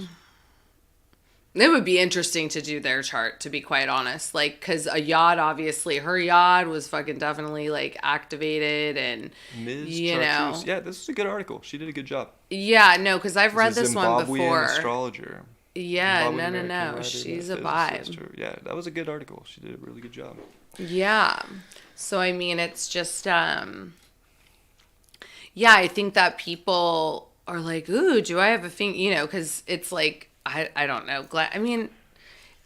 It would be interesting to do their chart, to be quite honest. Because a yod, obviously, her yod was fucking definitely, activated and, Ms. Chartreuse. Yeah, this is a good article. She did a good job. Yeah, no, because I've read this one before. Astrologer. Yeah, no. She's a vibe. Yeah, that was a good article. She did a really good job. Yeah. So, it's just, I think that people are ooh, do I have a thing, because it's I don't know.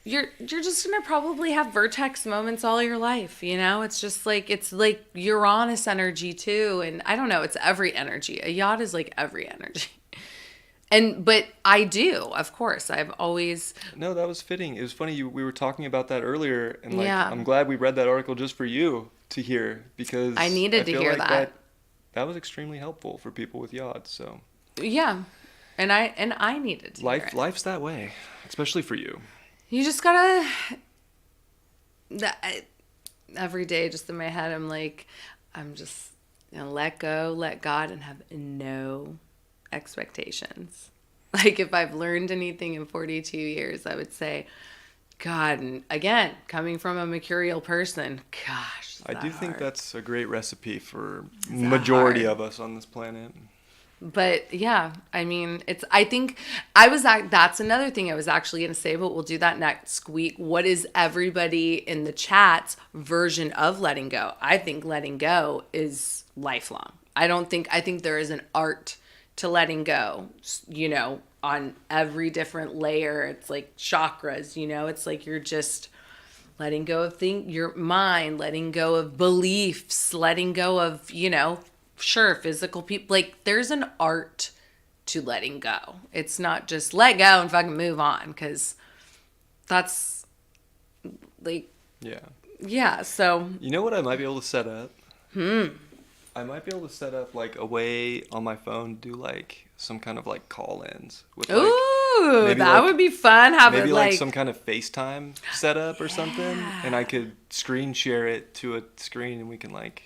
You're just going to probably have vertex moments all your life, It's just it's Uranus energy too. And I don't know, it's every energy. A yod is every energy. But I do, of course. I've always. No, that was fitting. It was funny. We were talking about that earlier, and like Yeah. I'm glad we read that article just for you to hear because I needed to feel hear like that. that was extremely helpful for people with yods. So Yeah. And I needed to hear it. life's that way, especially for you. You just gotta. Every day, just in my head, I'm just gonna let go, let God, and have no expectations. Like, if I've learned anything in 42 years, I would say, God, and again, coming from a mercurial person, gosh. I do think that's a great recipe for that majority hard? of us on this planet. But yeah, I mean, that's another thing I was actually going to say, but we'll do that next week. What is everybody in the chat's version of letting go? I think letting go is lifelong. I think there is an art to letting go, on every different layer. It's like chakras, it's like you're just letting go of your mind, letting go of beliefs, letting go of, sure, physical people. Like, there's an art to letting go. It's not just let go and fucking move on, because that's like, yeah. So You know what I might be able to set up? I might be able to set up like a way on my phone to do like some kind of like call-ins with like ooh, maybe that like- would be fun. Have maybe it like some kind of FaceTime setup or something, Yeah. and I could screen share it to a screen, and we can like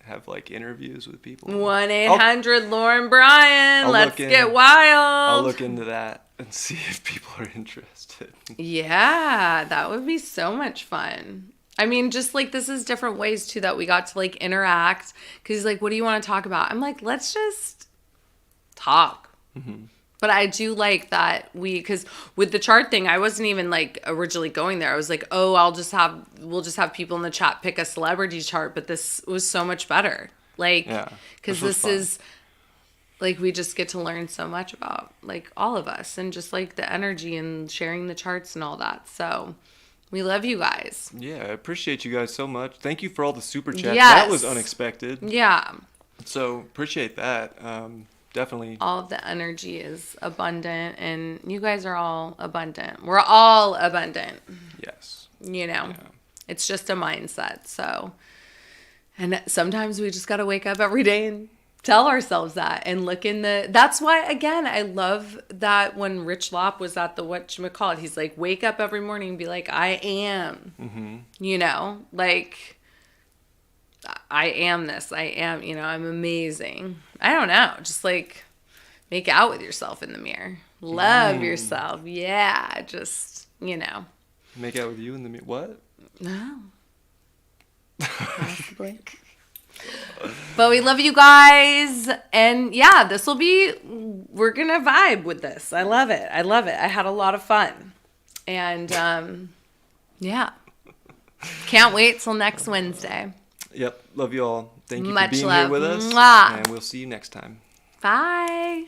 have like interviews with people. 1-800 Lauren Bryan. I'll Let's look get in- wild. I'll look into that and see if people are interested. Yeah, that would be so much fun. I mean, just like, this is different ways too that we got to like interact. Because he's like, what do you want to talk about? I'm like, let's just talk. Mm-hmm. But I do like that because with the chart thing, I wasn't even like originally going there. I was like, oh, we'll just have people in the chat pick a celebrity chart. But this was so much better. Like, Yeah, because this was this is like, we just get to learn so much about like all of us and just like the energy and sharing the charts and all that. So we love you guys. Yeah, I appreciate you guys so much. Thank you for all the super chats. Yes. That was unexpected. Yeah. So appreciate that. Definitely. All of the energy is abundant, and you guys are all abundant. We're all abundant. Yes. Yeah. It's just a mindset. So, and sometimes we just got to wake up every day and tell ourselves that and look that's why, again, I love that when Rich Lopp was at the whatchamacallit, he's like, wake up every morning and be like, I am, like, I am this, I am, I'm amazing. I don't know. Just like make out with yourself in the mirror. Love yourself. Yeah. Just, Make out with you in the mirror. What? No. Possibly. But we love you guys. And yeah, we're going to vibe with this. I love it. I had a lot of fun. And yeah. Can't wait till next Wednesday. Yep. Love you all. Thank you Much for being love. here with us. Mwah. And we'll see you next time. Bye.